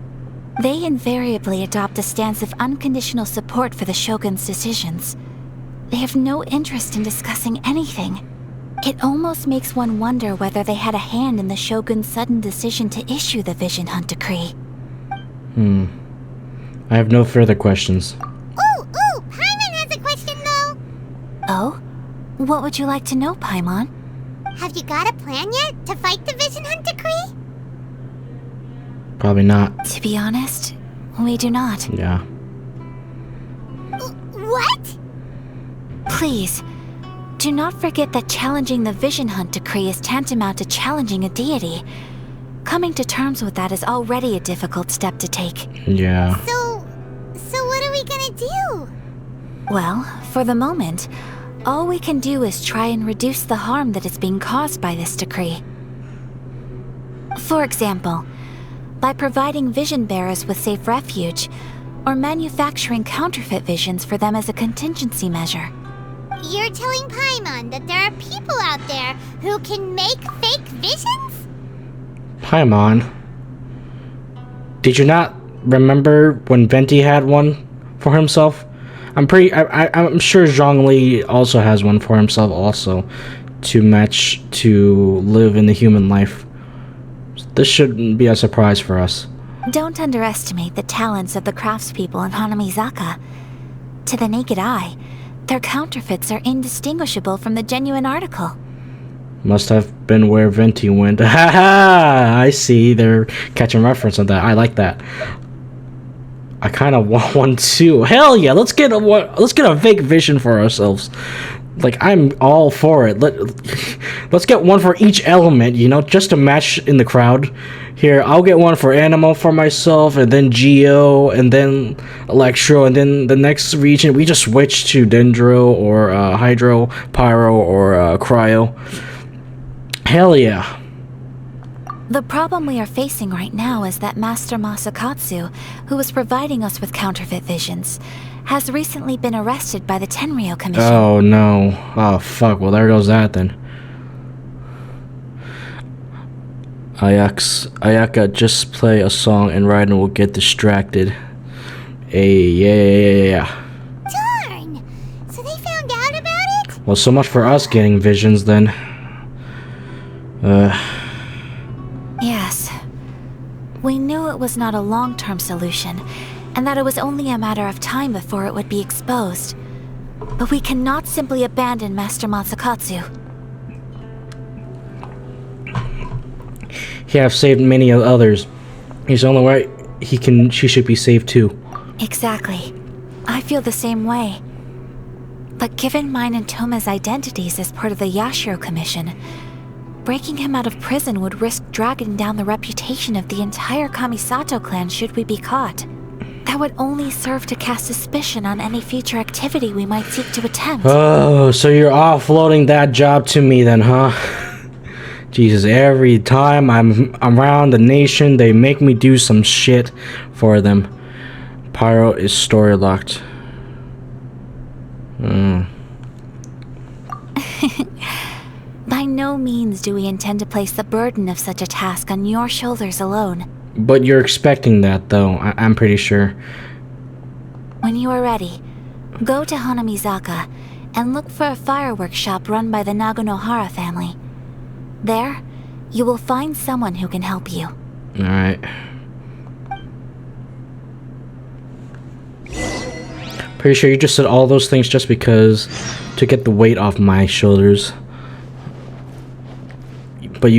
S10: They invariably adopt a stance of unconditional support for the Shogun's decisions. They have no interest in discussing anything. It almost makes one wonder whether they had a hand in the Shogun's sudden decision to issue the Vision Hunt decree.
S4: I have no further questions.
S1: Ooh, Paimon has a question though.
S10: Oh? What would you like to know, Paimon?
S1: Have you got a plan yet to fight the Vision Hunt decree?
S4: Probably not.
S10: To be honest, we do not.
S4: Yeah.
S1: What?
S10: Please, do not forget that challenging the Vision Hunt decree is tantamount to challenging a deity. Coming to terms with that is already a difficult step to take.
S4: Yeah.
S1: So what are we gonna do?
S10: Well, for the moment, all we can do is try and reduce the harm that is being caused by this decree. For example, by providing vision bearers with safe refuge, or manufacturing counterfeit visions for them as a contingency measure.
S1: You're telling Paimon that there are people out there who can make fake visions?
S4: Paimon, did you not remember when Venti had one for himself? I'm sure Zhongli also has one for himself also, to live in the human life. This shouldn't be a surprise for us.
S10: Don't underestimate the talents of the craftspeople in Hanamizaka. To the naked eye, their counterfeits are indistinguishable from the genuine article.
S4: Must have been where Venti went. Haha! I see. They're catching reference on that. I like that. I kind of want one too. Hell yeah! Let's get a fake vision for ourselves. Like, I'm all for it. Let's get one for each element, just to match in the crowd. Here, I'll get one for Animo for myself, and then Geo, and then Electro, and then the next region, we just switch to Dendro, or Hydro, Pyro, or Cryo. Hell yeah.
S10: The problem we are facing right now is that Master Masakatsu, who was providing us with counterfeit visions, has recently been arrested by the Tenryou Commission.
S4: Oh no. Oh fuck, well there goes that then. Ayaka, just play a song and Raiden will get distracted. Hey, yeah.
S1: Darn! So they found out about it?
S4: Well, so much for us getting visions then.
S10: Yes. We knew it was not a long-term solution, and that it was only a matter of time before it would be exposed. But we cannot simply abandon Master Masakatsu.
S4: He have saved many others. He's the only way she should be saved too.
S10: Exactly. I feel the same way. But given mine and Toma's identities as part of the Yashiro Commission, breaking him out of prison would risk dragging down the reputation of the entire Kamisato clan should we be caught. That would only serve to cast suspicion on any future activity we might seek to attempt.
S4: Oh, so you're offloading that job to me then, huh? Jesus, every time I'm around the nation, they make me do some shit for them. Pyro is story locked.
S10: By no means do we intend to place the burden of such a task on your shoulders alone.
S4: But you're expecting that, though, I'm pretty sure.
S10: When you are ready, go to Hanamizaka and look for a fireworks shop run by the Naganohara family. There, you will find someone who can help you.
S4: Alright. Pretty sure you just said all those things just because to get the weight off my shoulders. But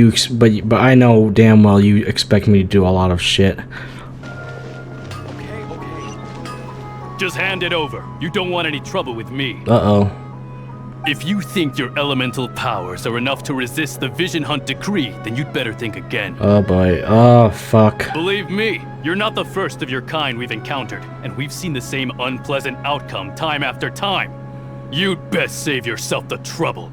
S4: I know damn well you expect me to do a lot of shit.
S15: Okay. Just hand it over. You don't want any trouble with me.
S4: Uh-oh.
S15: If you think your elemental powers are enough to resist the Vision Hunt decree, then you'd better think again.
S4: Oh boy. Oh fuck.
S15: Believe me, you're not the first of your kind we've encountered, and we've seen the same unpleasant outcome time after time. You'd best save yourself the trouble.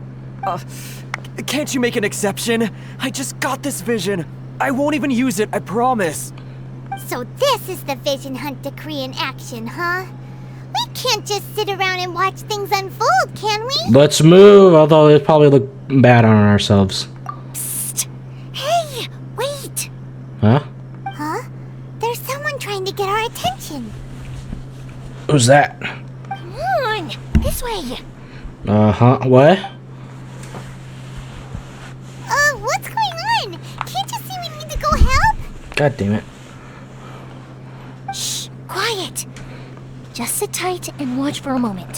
S8: Can't you make an exception? I just got this vision. I won't even use it, I promise.
S1: So this is the Vision Hunt decree in action, huh? We can't just sit around and watch things unfold, can we?
S4: Let's move, although it probably look bad on ourselves.
S1: Psst! Hey, wait!
S4: Huh?
S1: Huh? There's someone trying to get our attention.
S4: Who's that?
S1: Come on, this way.
S4: Uh-huh, what?
S1: What's going on? Can't you see we need to go help?
S4: God damn it.
S1: Shh, quiet. Just sit tight and watch for a moment.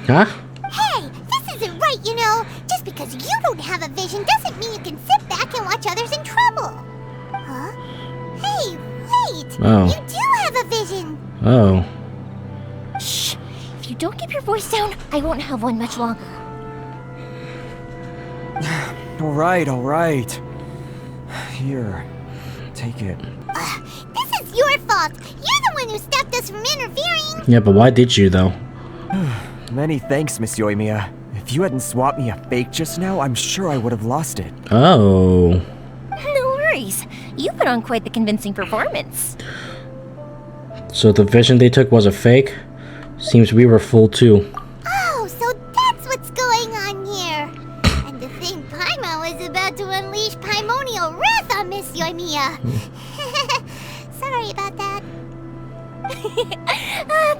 S4: Huh?
S1: Hey, this isn't right, you know. Just because you don't have a vision doesn't mean you can sit back and watch others in trouble. Huh? Hey, wait.
S4: Oh.
S1: You do have a vision.
S4: Oh.
S1: Shh. If you don't keep your voice down, I won't have one much longer.
S8: All right. Here, take it.
S1: This is your fault. You're the one who stopped us from interfering.
S4: Yeah, but why did you, though?
S8: Many thanks, Miss Yoimiya. If you hadn't swapped me a fake just now, I'm sure I would have lost it.
S4: Oh.
S13: No worries. You put on quite the convincing performance.
S4: So the vision they took was a fake? Seems we were fooled too.
S1: Oh, so that's what's going on here. And to think Paimon was about to unleash Paimonial wrath on Miss Yoimiya. Sorry about that.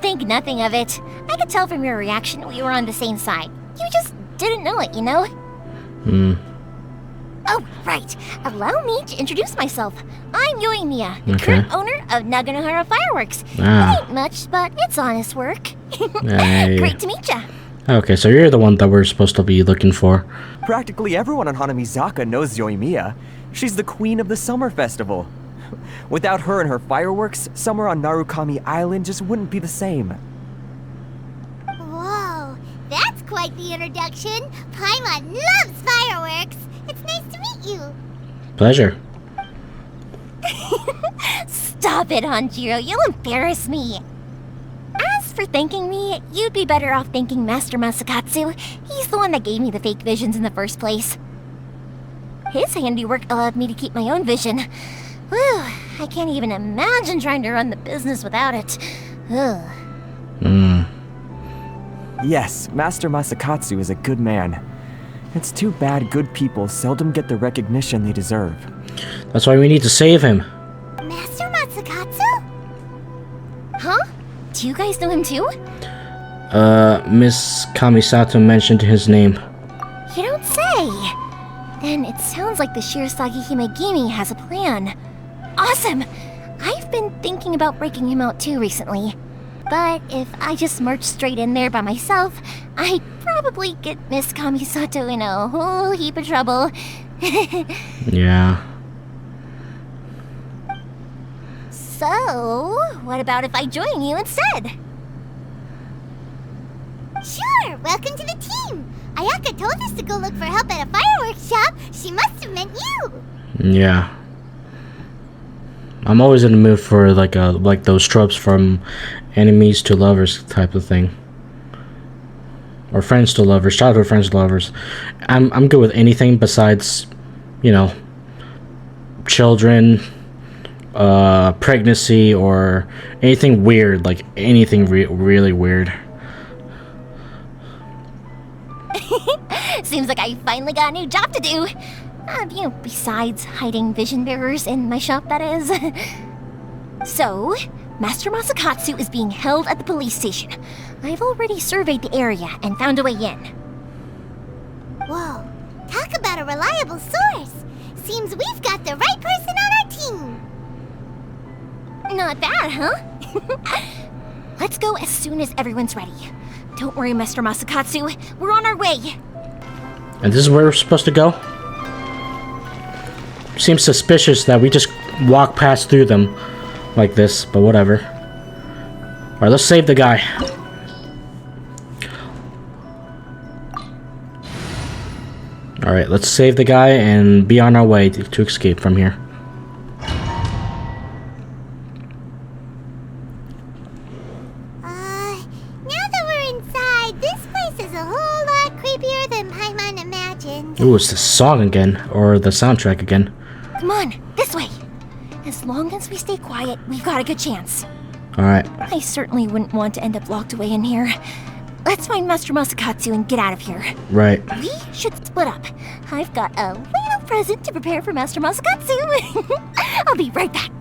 S13: Think nothing of it. I could tell from your reaction we were on the same side. You just didn't know it, you know? Oh, right. Allow me to introduce myself. I'm Yoimiya, the current owner of Naganohara Fireworks. It ain't much, but it's honest work.
S4: Hey.
S13: Great to meet ya.
S4: Okay, so you're the one that we're supposed to be looking for.
S8: Practically everyone on Hanamizaka knows Yoimiya. She's the queen of the summer festival. Without her and her fireworks, summer on Narukami Island just wouldn't be the same.
S1: Whoa, that's quite the introduction. Paimon loves fireworks. It's nice to meet you.
S4: Pleasure.
S13: Stop it, Hanjiro. You'll embarrass me. As for thanking me, you'd be better off thanking Master Masakatsu. He's the one that gave me the fake visions in the first place. His handiwork allowed me to keep my own vision. Whew, I can't even imagine trying to run the business without it. Ugh.
S8: Yes, Master Masakatsu is a good man. It's too bad good people seldom get the recognition they deserve.
S4: That's why we need to save him.
S1: Master Matsukatsu?
S13: Huh? Do you guys know him too?
S4: Miss Kamisato mentioned his name.
S13: You don't say. Then it sounds like the Shirasagi Himegimi has a plan. Awesome! I've been thinking about breaking him out too recently. But if I just marched straight in there by myself, I'd probably get Miss Kamisato in a whole heap of trouble.
S4: Yeah.
S13: So, what about if I join you instead?
S1: Sure, welcome to the team. Ayaka told us to go look for help at a fireworks shop. She must have meant you.
S4: Yeah. I'm always in the mood for like those tropes from enemies to lovers type of thing. Or friends to lovers, childhood friends to lovers. I'm good with anything besides, you know, children, pregnancy, or anything weird, like anything really weird.
S13: Seems like I finally got a new job to do. Besides hiding vision bearers in my shop, that is. So, Master Masakatsu is being held at the police station. I've already surveyed the area and found a way in.
S1: Whoa, talk about a reliable source. Seems we've got the right person on our team.
S13: Not bad, huh? Let's go as soon as everyone's ready. Don't worry, Master Masakatsu. We're on our way.
S4: And this is where we're supposed to go? Seems suspicious that we just walk past through them like this, but whatever. Alright, let's save the guy. Alright, let's save the guy and be on our way to escape from here.
S1: Now that we're inside, this place is a whole lot creepier than Paimon imagined.
S4: Ooh, it's the song again, or the soundtrack again.
S13: Come on, this way. As long as we stay quiet, we've got a good chance.
S4: Alright.
S13: I certainly wouldn't want to end up locked away in here. Let's find Master Masakatsu and get out of here.
S4: Right.
S13: We should split up. I've got a little present to prepare for Master Masakatsu. I'll be right back.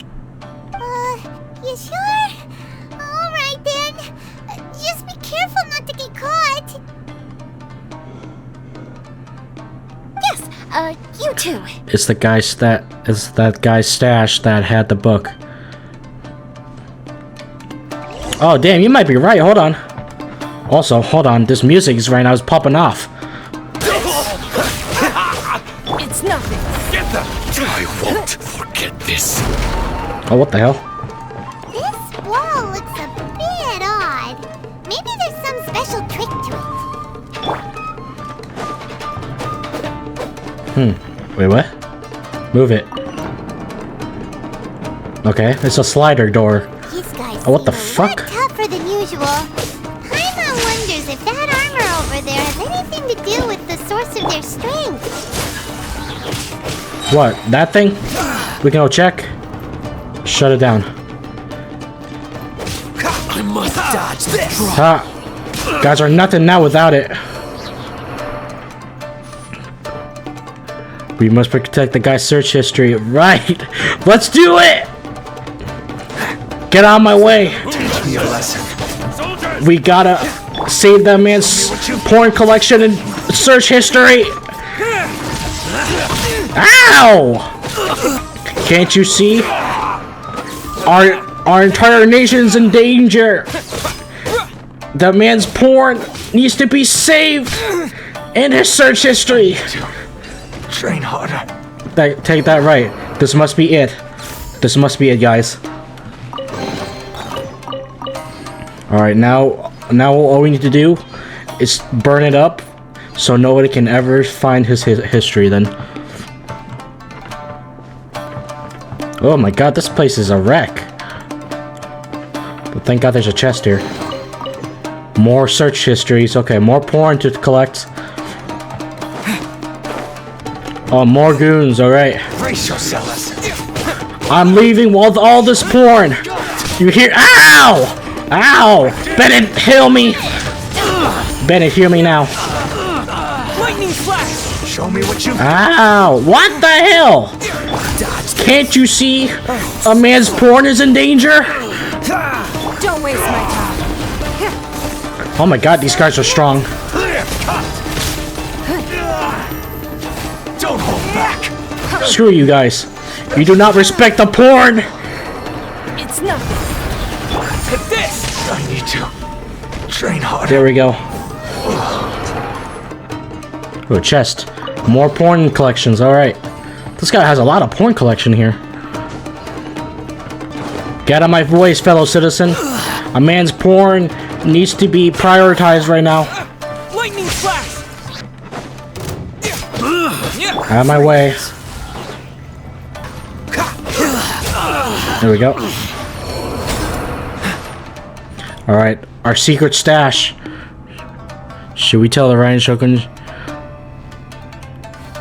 S1: You sure? Alright then. Just be careful not to get caught.
S13: Yes, you too.
S4: It's that guy's stash that had the book. Oh damn, you might be right, hold on. Also, hold on, this music is right now is popping off.
S13: It's nothing.
S5: Get them! I won't forget this.
S4: Oh, what the hell?
S1: This wall looks a bit odd. Maybe there's some special trick to it.
S4: Wait, what? Move it. Okay, it's a slider door.
S1: These guys
S4: Oh, what the
S1: seem a
S4: fuck?
S1: lot tougher than usual. Paimon wonders if that armor over there has anything to do with the source of their strength.
S4: What? That thing? We can go check. Shut it down.
S7: I must dodge this.
S4: Ha! Guys are nothing now without it. We must protect the guy's search history. Right! Let's do it! Get out of my way!
S7: Teach me a lesson.
S4: We gotta save that man's porn collection and search history! Ow! Can't you see? Our entire nation's in danger! That man's porn needs to be saved! And his search history!
S7: Train harder.
S4: Take that right. This must be it. This must be it, guys. Alright, now all we need to do is burn it up so nobody can ever find his history then. Oh my god, this place is a wreck. But thank god there's a chest here. More search histories. Okay, more porn to collect. Oh, more goons, alright.
S5: Brace yourselves.
S4: I'm leaving with all this porn. You hear? Ow! Ow! Bennett, heal me! Bennett, hear me now.
S7: Lightning flash!
S5: Show me what you...
S4: Ow! What the hell? Can't you see a man's porn is in danger?
S16: Don't waste my time.
S4: Oh my god, these guys are strong.
S5: Don't hold back.
S4: Screw you guys. You do not respect the porn!
S16: It's nothing.
S7: Hit this!
S5: I need to train harder.
S4: There we go. Oh, chest. More porn collections, alright. This guy has a lot of porn collection here. Get out of my voice, fellow citizen. A man's porn needs to be prioritized right now.
S7: Lightning flash!
S4: Out of my way. There we go. Alright, our secret stash. Should we tell the Raiden Shogun?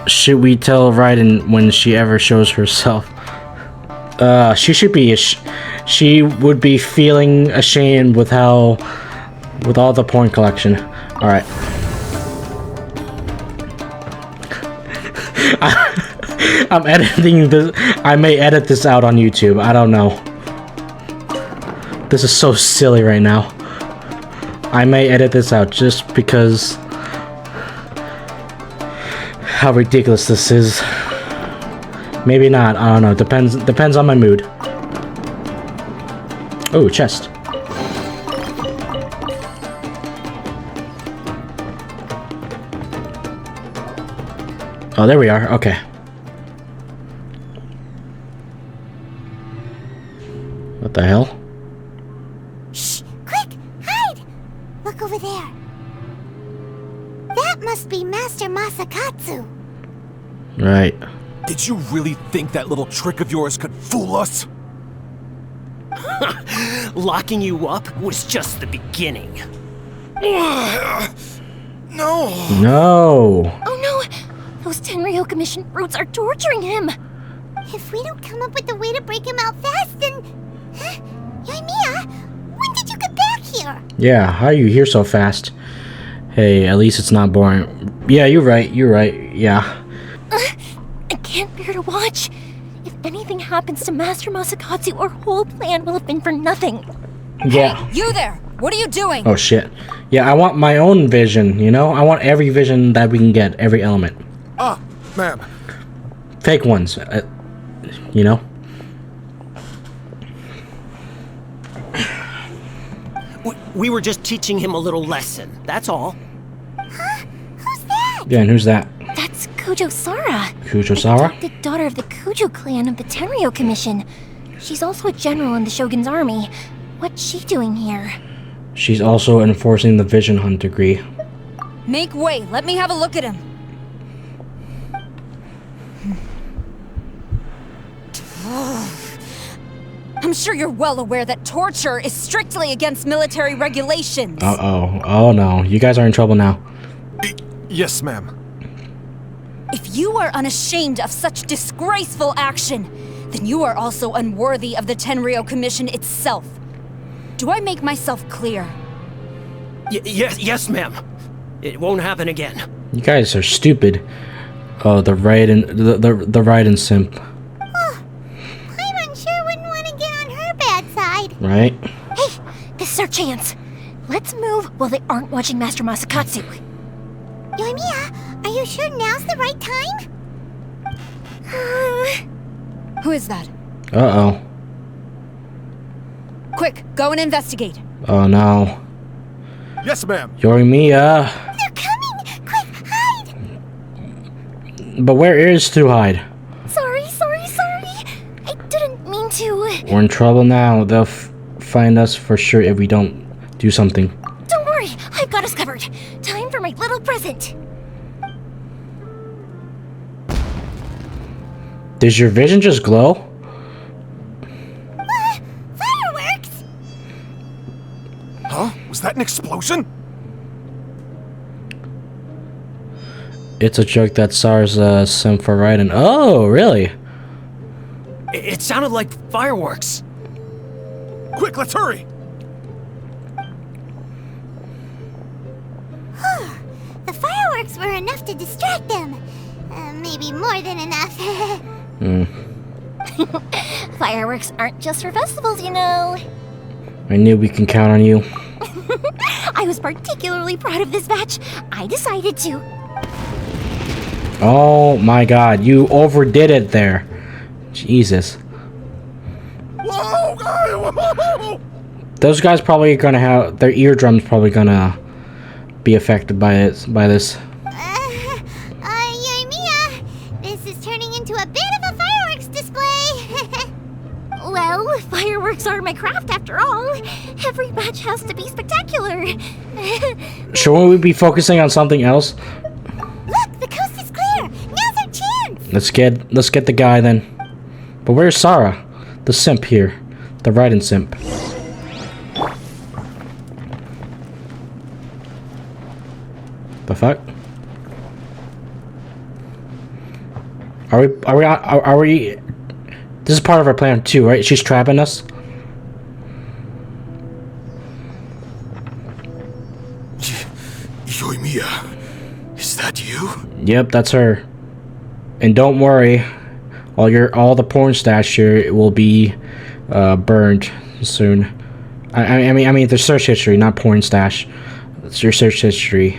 S4: Should we tell Raiden when she ever shows herself? She should be. She would be feeling ashamed with all the porn collection. All right. I'm editing this. I may edit this out on YouTube. I don't know. This is so silly right now. I may edit this out just because how ridiculous this is. Maybe not. I don't know. Depends on my mood. Oh, chest. Oh, there we are. Okay. What the hell?
S1: Shh! Quick! Hide! Look over there. That must be Master Masakatsu.
S4: Right.
S7: Did you really think that little trick of yours could fool us?
S17: Locking you up was just the beginning.
S7: No!
S4: No.
S13: Oh no! Those Tenryo Commission brutes are torturing him!
S1: If we don't come up with a way to break him out fast, then... Yoimiya, when did you get back here?
S4: Yeah, how are you here so fast? Hey, at least it's not boring. Yeah, you're right, yeah.
S13: I can't bear to watch. If anything happens to Master Masakatsu, our whole plan will have been for nothing.
S4: Yeah.
S16: Hey, you there! What are you doing?
S4: Oh shit. Yeah, I want my own vision, you know? I want every vision that we can get, every element.
S5: Ah, ma'am.
S4: Fake ones, you know?
S17: We were just teaching him a little lesson, that's all.
S1: Huh? Who's that?
S4: Yeah, and who's that?
S13: That's Kujo Sara.
S4: Kujo Sara?
S13: The daughter of the Kujo clan of the Tenryo Commission. She's also a general in the Shogun's army. What's she doing here?
S4: She's also enforcing the Vision Hunt degree.
S16: Make way, let me have a look at him. I'm sure you're well aware that torture is strictly against military regulations.
S4: Uh-oh. Oh no, you guys are in trouble now.
S5: Yes, ma'am.
S16: If you are unashamed of such disgraceful action, then you are also unworthy of the Tenryo Commission itself. Do I make myself clear?
S17: Yes, ma'am. It won't happen again.
S4: You guys are stupid. Oh, the Raiden simp.
S1: I'm unsure wouldn't want to get on her bad side.
S4: Right?
S13: Hey, this is our chance. Let's move while they aren't watching Master Masakatsu.
S1: Yoimiya, are you sure now's the right time?
S16: Who is that?
S4: Uh-oh.
S16: Quick, go and investigate.
S4: Oh no.
S5: Yes, ma'am.
S4: Yoimiya.
S1: They're coming! Quick, hide!
S4: But where is to hide?
S13: Sorry. I didn't mean to.
S4: We're in trouble now. They'll find us for sure if we don't do something.
S13: Don't worry, I've got us covered. Time for my little present.
S4: Does your vision just glow?
S1: Fireworks!
S5: Huh? Was that an explosion?
S4: It's a joke that SAR's sim for Raiden. Oh, really?
S17: It sounded like fireworks. Quick, let's hurry!
S1: The fireworks were enough to distract them. Maybe more than enough.
S10: Fireworks aren't just for festivals, you know.
S4: I knew we can count on you.
S10: I was particularly proud of this batch. I decided to.
S4: Oh my god, you overdid it there. Jesus.
S17: Whoa!
S4: Those guys probably are gonna have their eardrums probably gonna be affected by this.
S1: Yoimiya, this is turning into a bit of a fireworks display.
S10: Well, fireworks are my craft after all. Every batch has to be spectacular.
S4: Shouldn't we be focusing on something else?
S1: Look, the coast is clear. Now's our chance.
S4: Let's get the guy then. But where's Sarah? The simp here. The Raiden simp. The fuck? Are we this is part of our plan too, right? She's trapping us?
S5: Yoimiya, is that you?
S4: Yep, that's her. And don't worry, all the porn stash here will be burned soon. I mean the search history, not porn stash. It's your search history.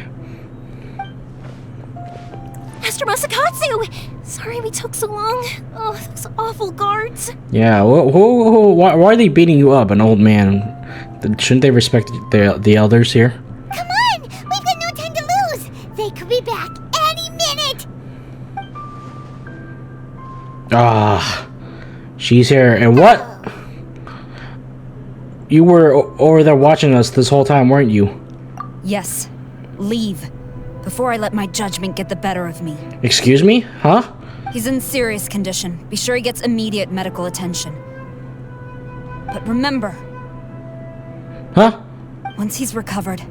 S10: Master Masakatsu! Sorry we took so long. Oh, those awful guards.
S4: Yeah, why are they beating you up, an old man? Shouldn't they respect the elders here?
S1: Come on! We've got no time to lose! They could be back any minute!
S4: Ah, she's here. And what? You were over there watching us this whole time, weren't you?
S16: Yes. Leave. Before I let my judgment get the better of me.
S4: Excuse me? Huh?
S16: He's in serious condition. Be sure he gets immediate medical attention. But remember...
S4: Huh?
S16: Once he's recovered,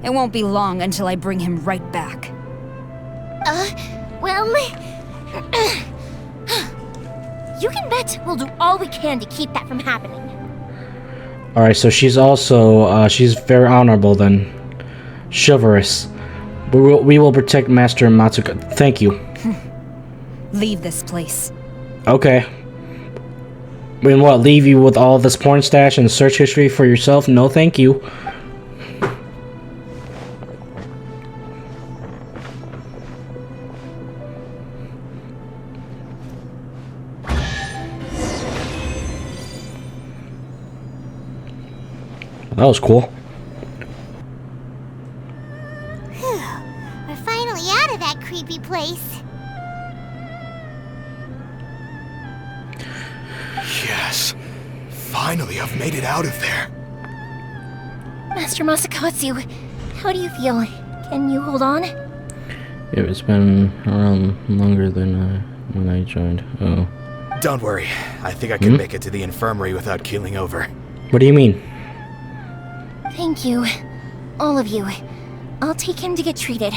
S16: it won't be long until I bring him right back.
S10: Well... you can bet we'll do all we can to keep that from happening.
S4: Alright, so she's also, she's very honorable then. Chivalrous. We will protect Master Matsuka. Thank you.
S16: Leave this place.
S4: Okay. I mean, what, leave you with all this porn stash and search history for yourself? No, thank you. That was cool.
S1: We're finally out of that creepy place.
S5: Yes. Finally, I've made it out of there.
S10: Master Masakatsu, how do you feel? Can you hold on?
S4: It's been around longer than when I joined. Oh.
S18: Don't worry. I think I can make it to the infirmary without keeling over.
S4: What do you mean?
S10: Thank you. All of you. I'll take him to get treated.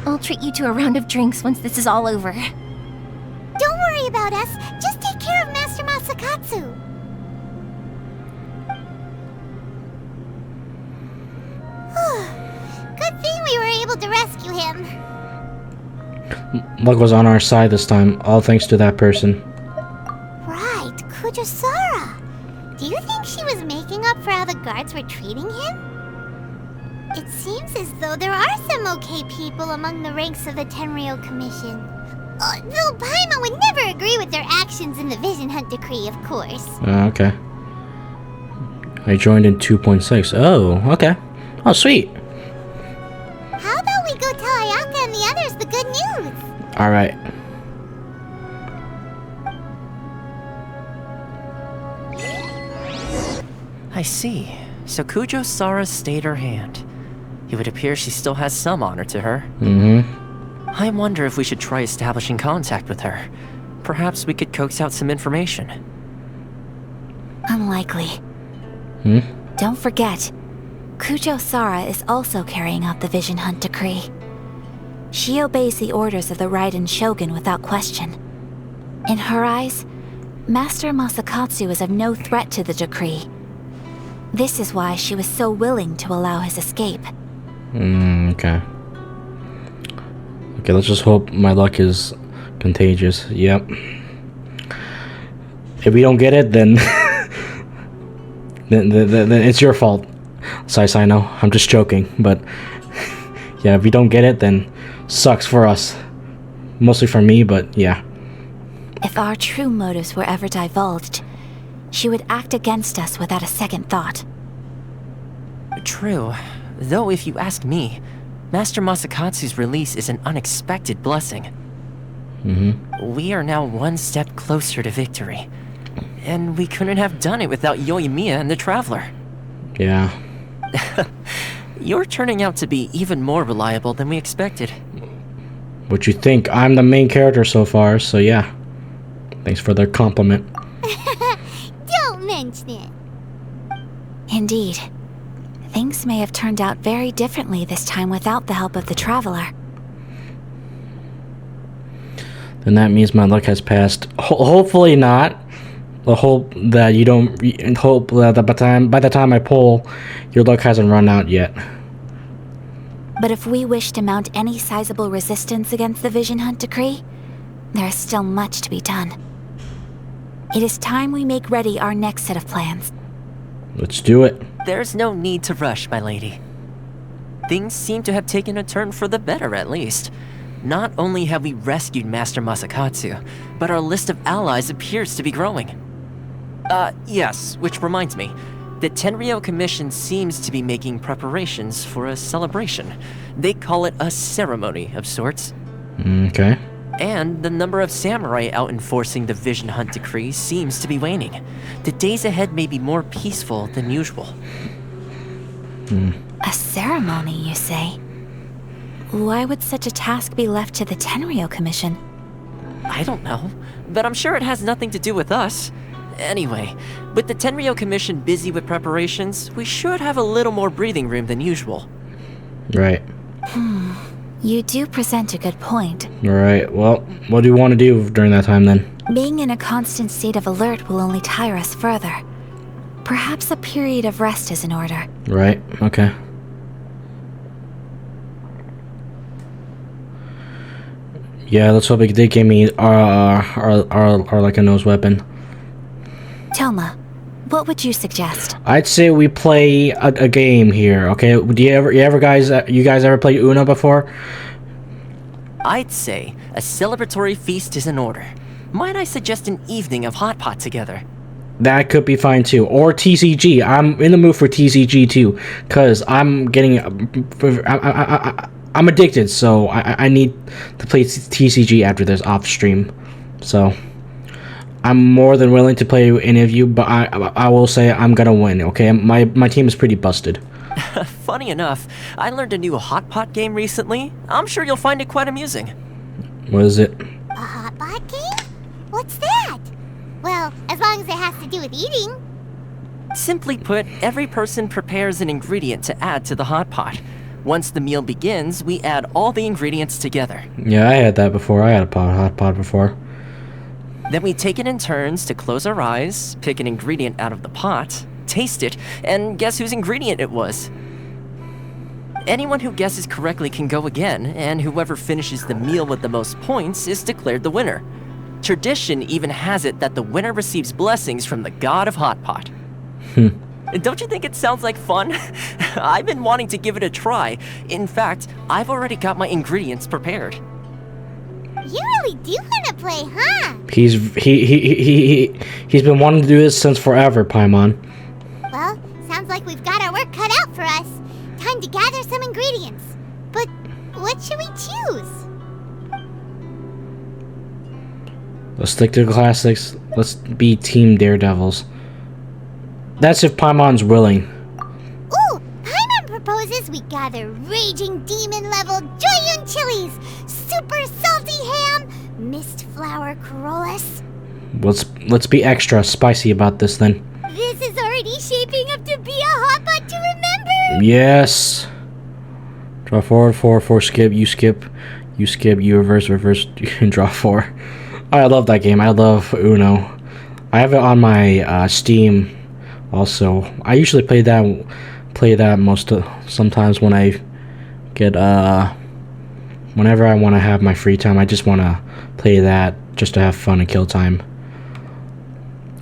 S10: I'll treat you to a round of drinks once this is all over.
S1: Don't worry about us. Just take care of Master Masakatsu. Good thing we were able to rescue him.
S4: Luck was on our side this time, all thanks to that person.
S1: Right, Kujosara. Do you think she was making up for how the guards were treating him? It seems as though there are some okay people among the ranks of the Tenryou Commission. Though Paimon would never agree with their actions in the Vision Hunt Decree, of course.
S4: Okay. I joined in 2.6. Oh, okay. Oh, sweet.
S1: How about we go tell Ayaka and the others the good news?
S4: Alright.
S8: I see. So Kujo-Sara stayed her hand. It would appear she still has some honor to her. I wonder if we should try establishing contact with her. Perhaps we could coax out some information.
S10: Unlikely. Don't forget, Kujo-Sara is also carrying out the Vision Hunt Decree. She obeys the orders of the Raiden Shogun without question. In her eyes, Master Masakatsu is of no threat to the decree. This is why she was so willing to allow his escape.
S4: Okay. Okay, let's just hope my luck is contagious. Yep. If we don't get it, then then it's your fault. I know. I'm just joking, but yeah, if we don't get it, then sucks for us. Mostly for me, but yeah.
S10: If our true motives were ever divulged, she would act against us without a second thought.
S8: True. Though if you ask me, Master Masakatsu's release is an unexpected blessing. We are now one step closer to victory. And we couldn't have done it without Yoimiya and the Traveler.
S4: Yeah.
S8: You're turning out to be even more reliable than we expected.
S4: What you think? I'm the main character so far, so yeah. Thanks for the compliment.
S1: Don't mention it.
S10: Indeed. Things may have turned out very differently this time without the help of the Traveler.
S4: Then that means my luck has passed. Hopefully not. I hope that you don't. And hope that by the time I pull, your luck hasn't run out yet.
S10: But if we wish to mount any sizable resistance against the Vision Hunt decree, there is still much to be done. It is time we make ready our next set of plans.
S4: Let's do it.
S8: There's no need to rush, my lady. Things seem to have taken a turn for the better, at least. Not only have we rescued Master Masakatsu, but our list of allies appears to be growing. Yes, which reminds me. The Tenryou Commission seems to be making preparations for a celebration. They call it a ceremony of sorts.
S4: Okay.
S8: And the number of samurai out enforcing the Vision Hunt decree seems to be waning. The days ahead may be more peaceful than usual.
S10: A ceremony, you say? Why would such a task be left to the Tenryou Commission?
S8: I don't know, but I'm sure it has nothing to do with us. Anyway, with the Tenryou Commission busy with preparations, we should have a little more breathing room than usual.
S4: Right.
S10: You do present a good point.
S4: Alright, well, what do you want to do during that time then?
S10: Being in a constant state of alert will only tire us further. Perhaps a period of rest is in order.
S4: Right, okay. Yeah, let's hope they gave me our like a nose weapon.
S10: Toma, what would you suggest?
S4: I'd say we play a game here, okay? Do you guys ever play Uno before?
S8: I'd say a celebratory feast is in order. Might I suggest an evening of hot pot together?
S4: That could be fine too. Or TCG. I'm in the mood for TCG too, cause I'm getting I'm addicted, so I need to play TCG after this off stream. So I'm more than willing to play any of you, but I will say I'm gonna win. Okay, my team is pretty busted.
S8: Funny enough, I learned a new hot pot game recently. I'm sure you'll find it quite amusing.
S4: What is it?
S1: A hot pot game? What's that? Well, as long as it has to do with eating.
S8: Simply put, every person prepares an ingredient to add to the hot pot. Once the meal begins, we add all the ingredients together.
S4: Yeah, I had that before. I had a hot pot before.
S8: Then we take it in turns to close our eyes, pick an ingredient out of the pot, taste it, and guess whose ingredient it was. Anyone who guesses correctly can go again, and whoever finishes the meal with the most points is declared the winner. Tradition even has it that the winner receives blessings from the god of hot pot. Don't you think it sounds like fun? I've been wanting to give it a try. In fact, I've already got my ingredients prepared.
S1: You really do want to play, huh?
S4: He's been wanting to do this since forever, Paimon.
S1: Well, sounds like we've got our work cut out for us. Time to gather some ingredients. But what should we choose?
S4: Let's stick to the classics. Let's be Team Daredevils. That's if Paimon's willing.
S1: Ooh, Paimon proposes we gather raging demon level Joyun chilies, super salty ham, mist flower corollas.
S4: Let's be extra spicy about this then.
S1: This is already shaping up to be a hot pot to remember.
S4: Yes. Draw 4, 4, 4, skip, you reverse, you can draw 4. I love that game. I love Uno. I have it on my Steam also. I usually play that sometimes when I get whenever I want to have my free time. I just want to play that just to have fun and kill time.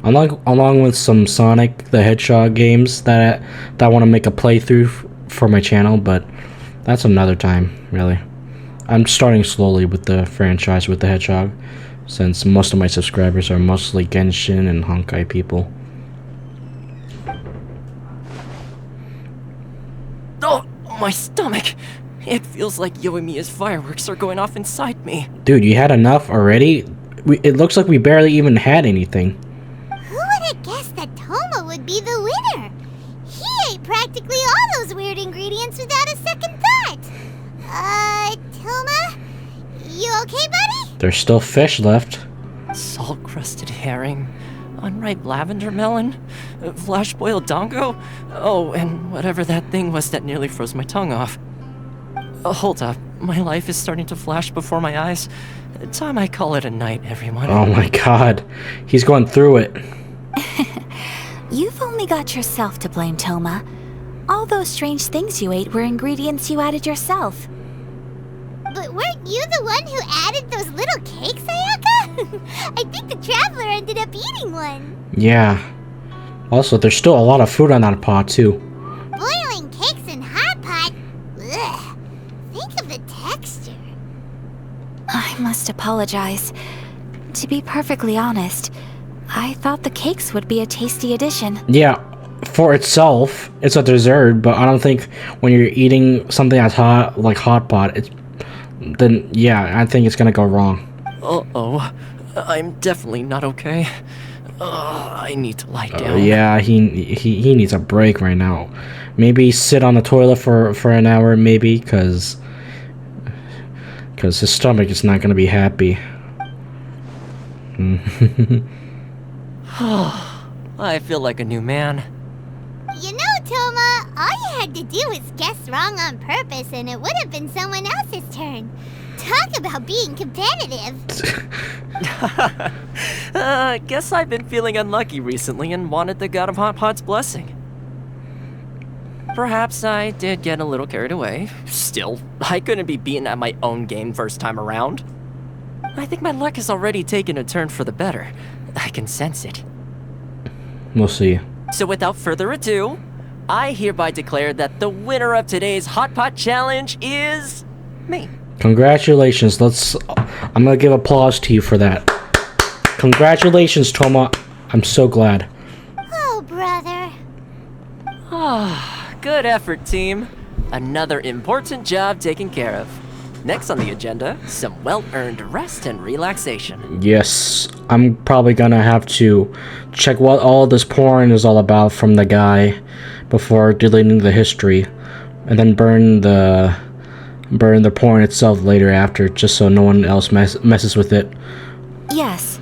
S4: Along with some Sonic the Hedgehog games that I want to make a playthrough for my channel, but that's another time, really. I'm starting slowly with the franchise with the Hedgehog, since most of my subscribers are mostly Genshin and Honkai people.
S8: Oh, my stomach! It feels like Yoimiya's fireworks are going off inside me.
S4: Dude, you had enough already? It looks like we barely even had anything.
S1: Who would have guessed that Toma would be the winner? He ate practically all those weird ingredients without a second thought. Toma? You okay, buddy?
S4: There's still fish left.
S8: Salt-crusted herring, unripe lavender melon, flash-boiled dongo. Oh, and whatever that thing was that nearly froze my tongue off. Hold up, my life is starting to flash before my eyes. Time I call it a night, everyone.
S4: Oh my god, he's going through it.
S10: You've only got yourself to blame, Toma. All those strange things you ate were ingredients you added yourself.
S1: But weren't you the one who added those little cakes, Ayaka? I think the traveler ended up eating one.
S4: Yeah. Also, there's still a lot of food on that pot, too.
S1: Boiling cakes in hot pot? Ugh. Think of the texture.
S10: I must apologize. To be perfectly honest, I thought the cakes would be a tasty addition.
S4: Yeah, for itself, it's a dessert, but I don't think when you're eating something that's hot, like hot pot, then yeah, I think it's gonna go wrong.
S8: Uh-oh. I'm definitely not okay. I need to lie down.
S4: Yeah, he needs a break right now. Maybe sit on the toilet for an hour, maybe, because his stomach is not gonna be happy.
S8: I feel like a new man.
S1: You know, Toma, all you had to do was guess wrong on purpose and it would have been someone else's turn. Talk about being competitive.
S8: Guess I've been feeling unlucky recently and wanted the God of Hot Pot's blessing. Perhaps I did get a little carried away. Still, I couldn't be beaten at my own game first time around. I think my luck has already taken a turn for the better. I can sense it.
S4: We'll see.
S8: So without further ado, I hereby declare that the winner of today's Hot Pot Challenge is me.
S4: Congratulations. I'm gonna give applause to you for that. Congratulations, Toma. I'm so glad.
S1: Oh, brother.
S8: Good effort, team. Another important job taken care of. Next on the agenda, some well-earned rest and relaxation.
S4: Yes, I'm probably gonna have to check what all this porn is all about from the guy before deleting the history, and then burn the porn itself later after, just so no one else messes with it.
S10: Yes.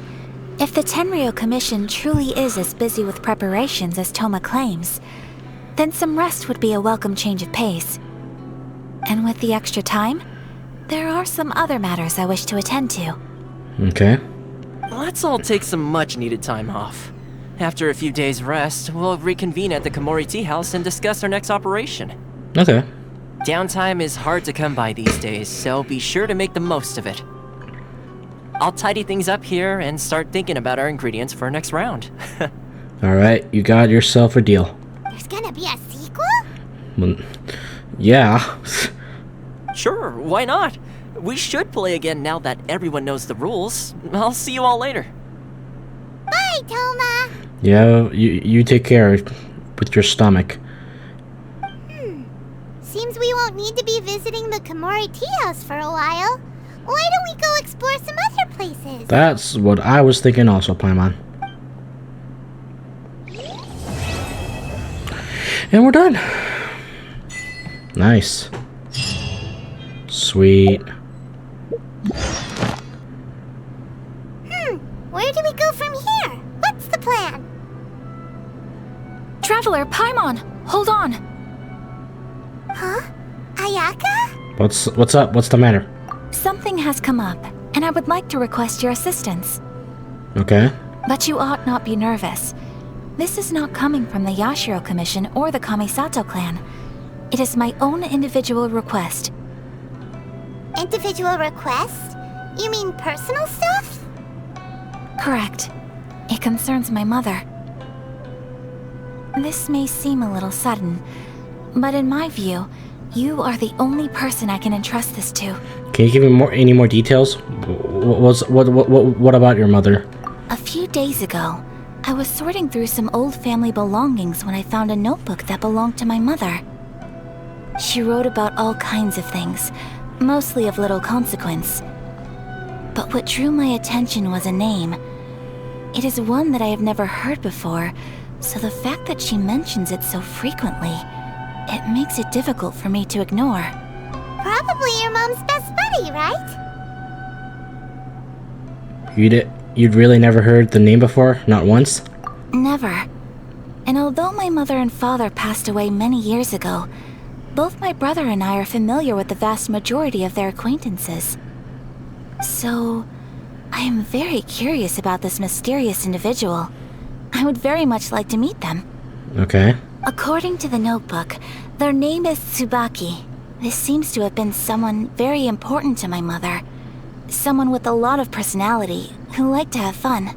S10: If the Tenryou Commission truly is as busy with preparations as Toma claims, then some rest would be a welcome change of pace. And with the extra time, there are some other matters I wish to attend to.
S4: Okay.
S8: Let's all take some much-needed time off. After a few days' rest, we'll reconvene at the Komori Tea House and discuss our next operation.
S4: Okay.
S8: Downtime is hard to come by these days, so be sure to make the most of it. I'll tidy things up here and start thinking about our ingredients for our next round.
S4: Alright, you got yourself a deal.
S1: There's gonna be a sequel?
S4: Well, yeah.
S8: Sure, why not? We should play again now that everyone knows the rules. I'll see you all later.
S1: Bye, Toma.
S4: Yeah, you take care with your stomach.
S1: Seems we won't need to be visiting the Komori Tea House for a while. Why don't we go explore some other places?
S4: That's what I was thinking also, Paimon. And we're done. Nice. Sweet.
S1: Where do we go from here? What's the plan?
S10: Traveler, Paimon, hold on.
S1: Huh? Ayaka?
S4: What's up? What's the matter?
S10: Something has come up, and I would like to request your assistance.
S4: Okay.
S10: But you ought not be nervous. This is not coming from the Yashiro Commission or the Kamisato clan. It is my own individual request.
S1: Individual request? You mean personal stuff?
S10: Correct. It concerns my mother. This may seem a little sudden, but in my view, you are the only person I can entrust this to.
S4: Can you give me any more details? What about your mother?
S10: A few days ago, I was sorting through some old family belongings when I found a notebook that belonged to my mother. She wrote about all kinds of things, mostly of little consequence. But what drew my attention was a name. It is one that I have never heard before, so the fact that she mentions it so frequently, it makes it difficult for me to ignore.
S1: Probably your mom's best buddy, right?
S4: You'd really never heard the name before? Not once?
S10: Never. And although my mother and father passed away many years ago, both my brother and I are familiar with the vast majority of their acquaintances. So, I am very curious about this mysterious individual. I would very much like to meet them.
S4: Okay.
S10: According to the notebook, their name is Tsubaki. This seems to have been someone very important to my mother. Someone with a lot of personality, who liked to have fun.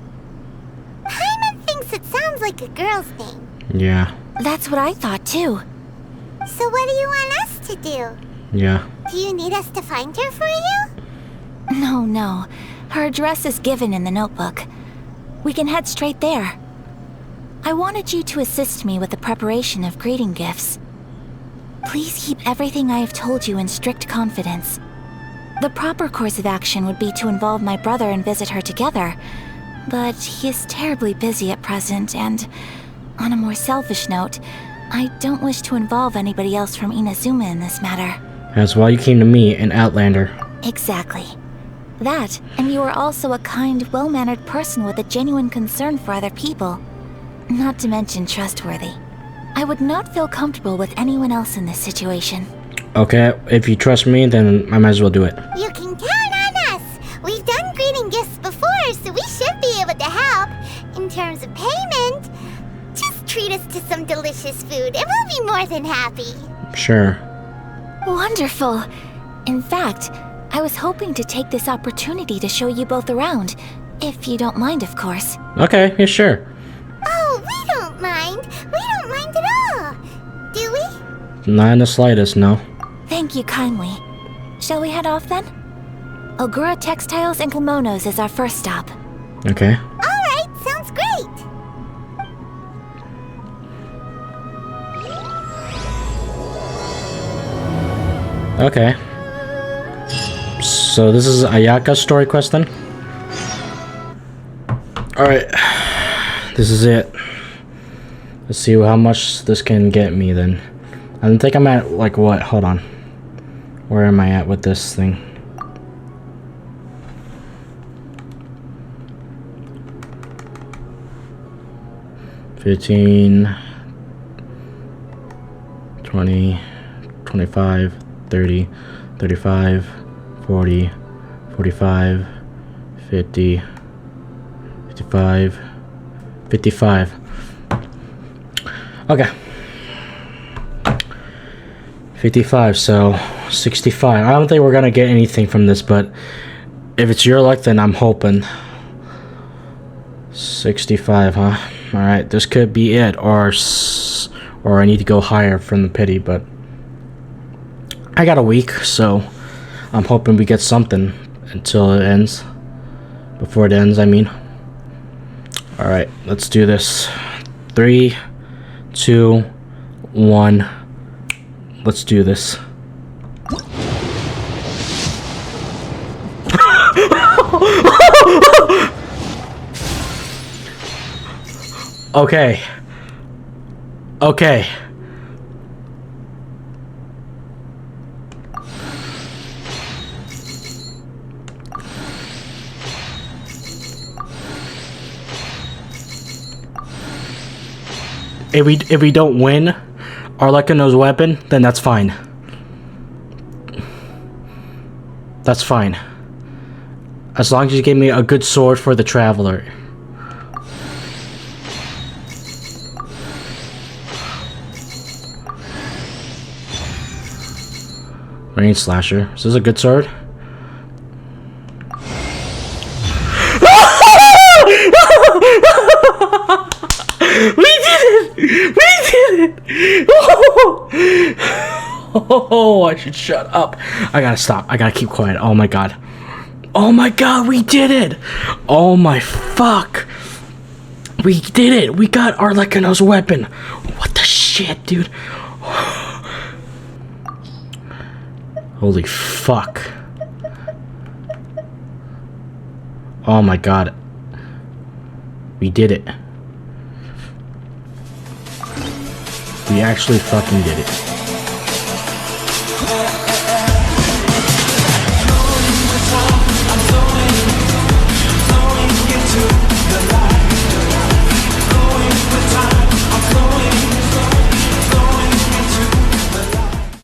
S1: Paimon thinks it sounds like a girl's name.
S4: Yeah.
S10: That's what I thought too.
S1: So what do you want us to do?
S4: Yeah.
S1: Do you need us to find her for you?
S10: No. Her address is given in the notebook. We can head straight there. I wanted you to assist me with the preparation of greeting gifts. Please keep everything I have told you in strict confidence. The proper course of action would be to involve my brother and visit her together, but he is terribly busy at present, and on a more selfish note, I don't wish to involve anybody else from Inazuma in this matter.
S4: That's why you came to me, an Outlander.
S10: Exactly. That, and you are also a kind, well-mannered person with a genuine concern for other people. Not to mention trustworthy. I would not feel comfortable with anyone else in this situation.
S4: Okay, if you trust me, then I might as well do it.
S1: You can count on us. We've done greeting gifts before, so we should be able to help. In terms of payment, just treat us to some delicious food and we'll be more than happy.
S4: Sure.
S10: Wonderful. In fact, I was hoping to take this opportunity to show you both around. If you don't mind, of course.
S4: Okay, yeah, sure.
S1: Oh, we don't mind. We don't mind at all. Do we?
S4: Not in the slightest, no.
S10: Thank you kindly. Shall we head off then? Ogura Textiles and Kimonos is our first stop.
S4: Okay.
S1: Alright, sounds great.
S4: Okay. So this is Ayaka's story quest then? Alright. This is it. Let's see how much this can get me then. I think I'm at, like, what? Hold on. Where am I at with this thing? $15, $20, $25, $30, $35, $40, $45, $50, $55, $55. Okay. 55, so 65. I don't think we're gonna get anything from this, but if it's your luck, then I'm hoping. 65, huh? Alright, this could be it, or I need to go higher from the pity, but I got a week, so I'm hoping we get something until it ends. Before it ends, I mean. Alright, let's do this. 3, 2, 1. Let's do this. Okay. Okay. If we don't win our Lekano's weapon, then that's fine. That's fine. As long as you give me a good sword for the traveler. Range slasher. Is this a good sword? We did it! We did it! Oh, I should shut up. I gotta stop. I gotta keep quiet. Oh my god. Oh my god, we did it! Oh my fuck. We did it! We got Arlecano's weapon. What the shit, dude? Holy fuck. Oh my god. We did it. We actually fucking did it.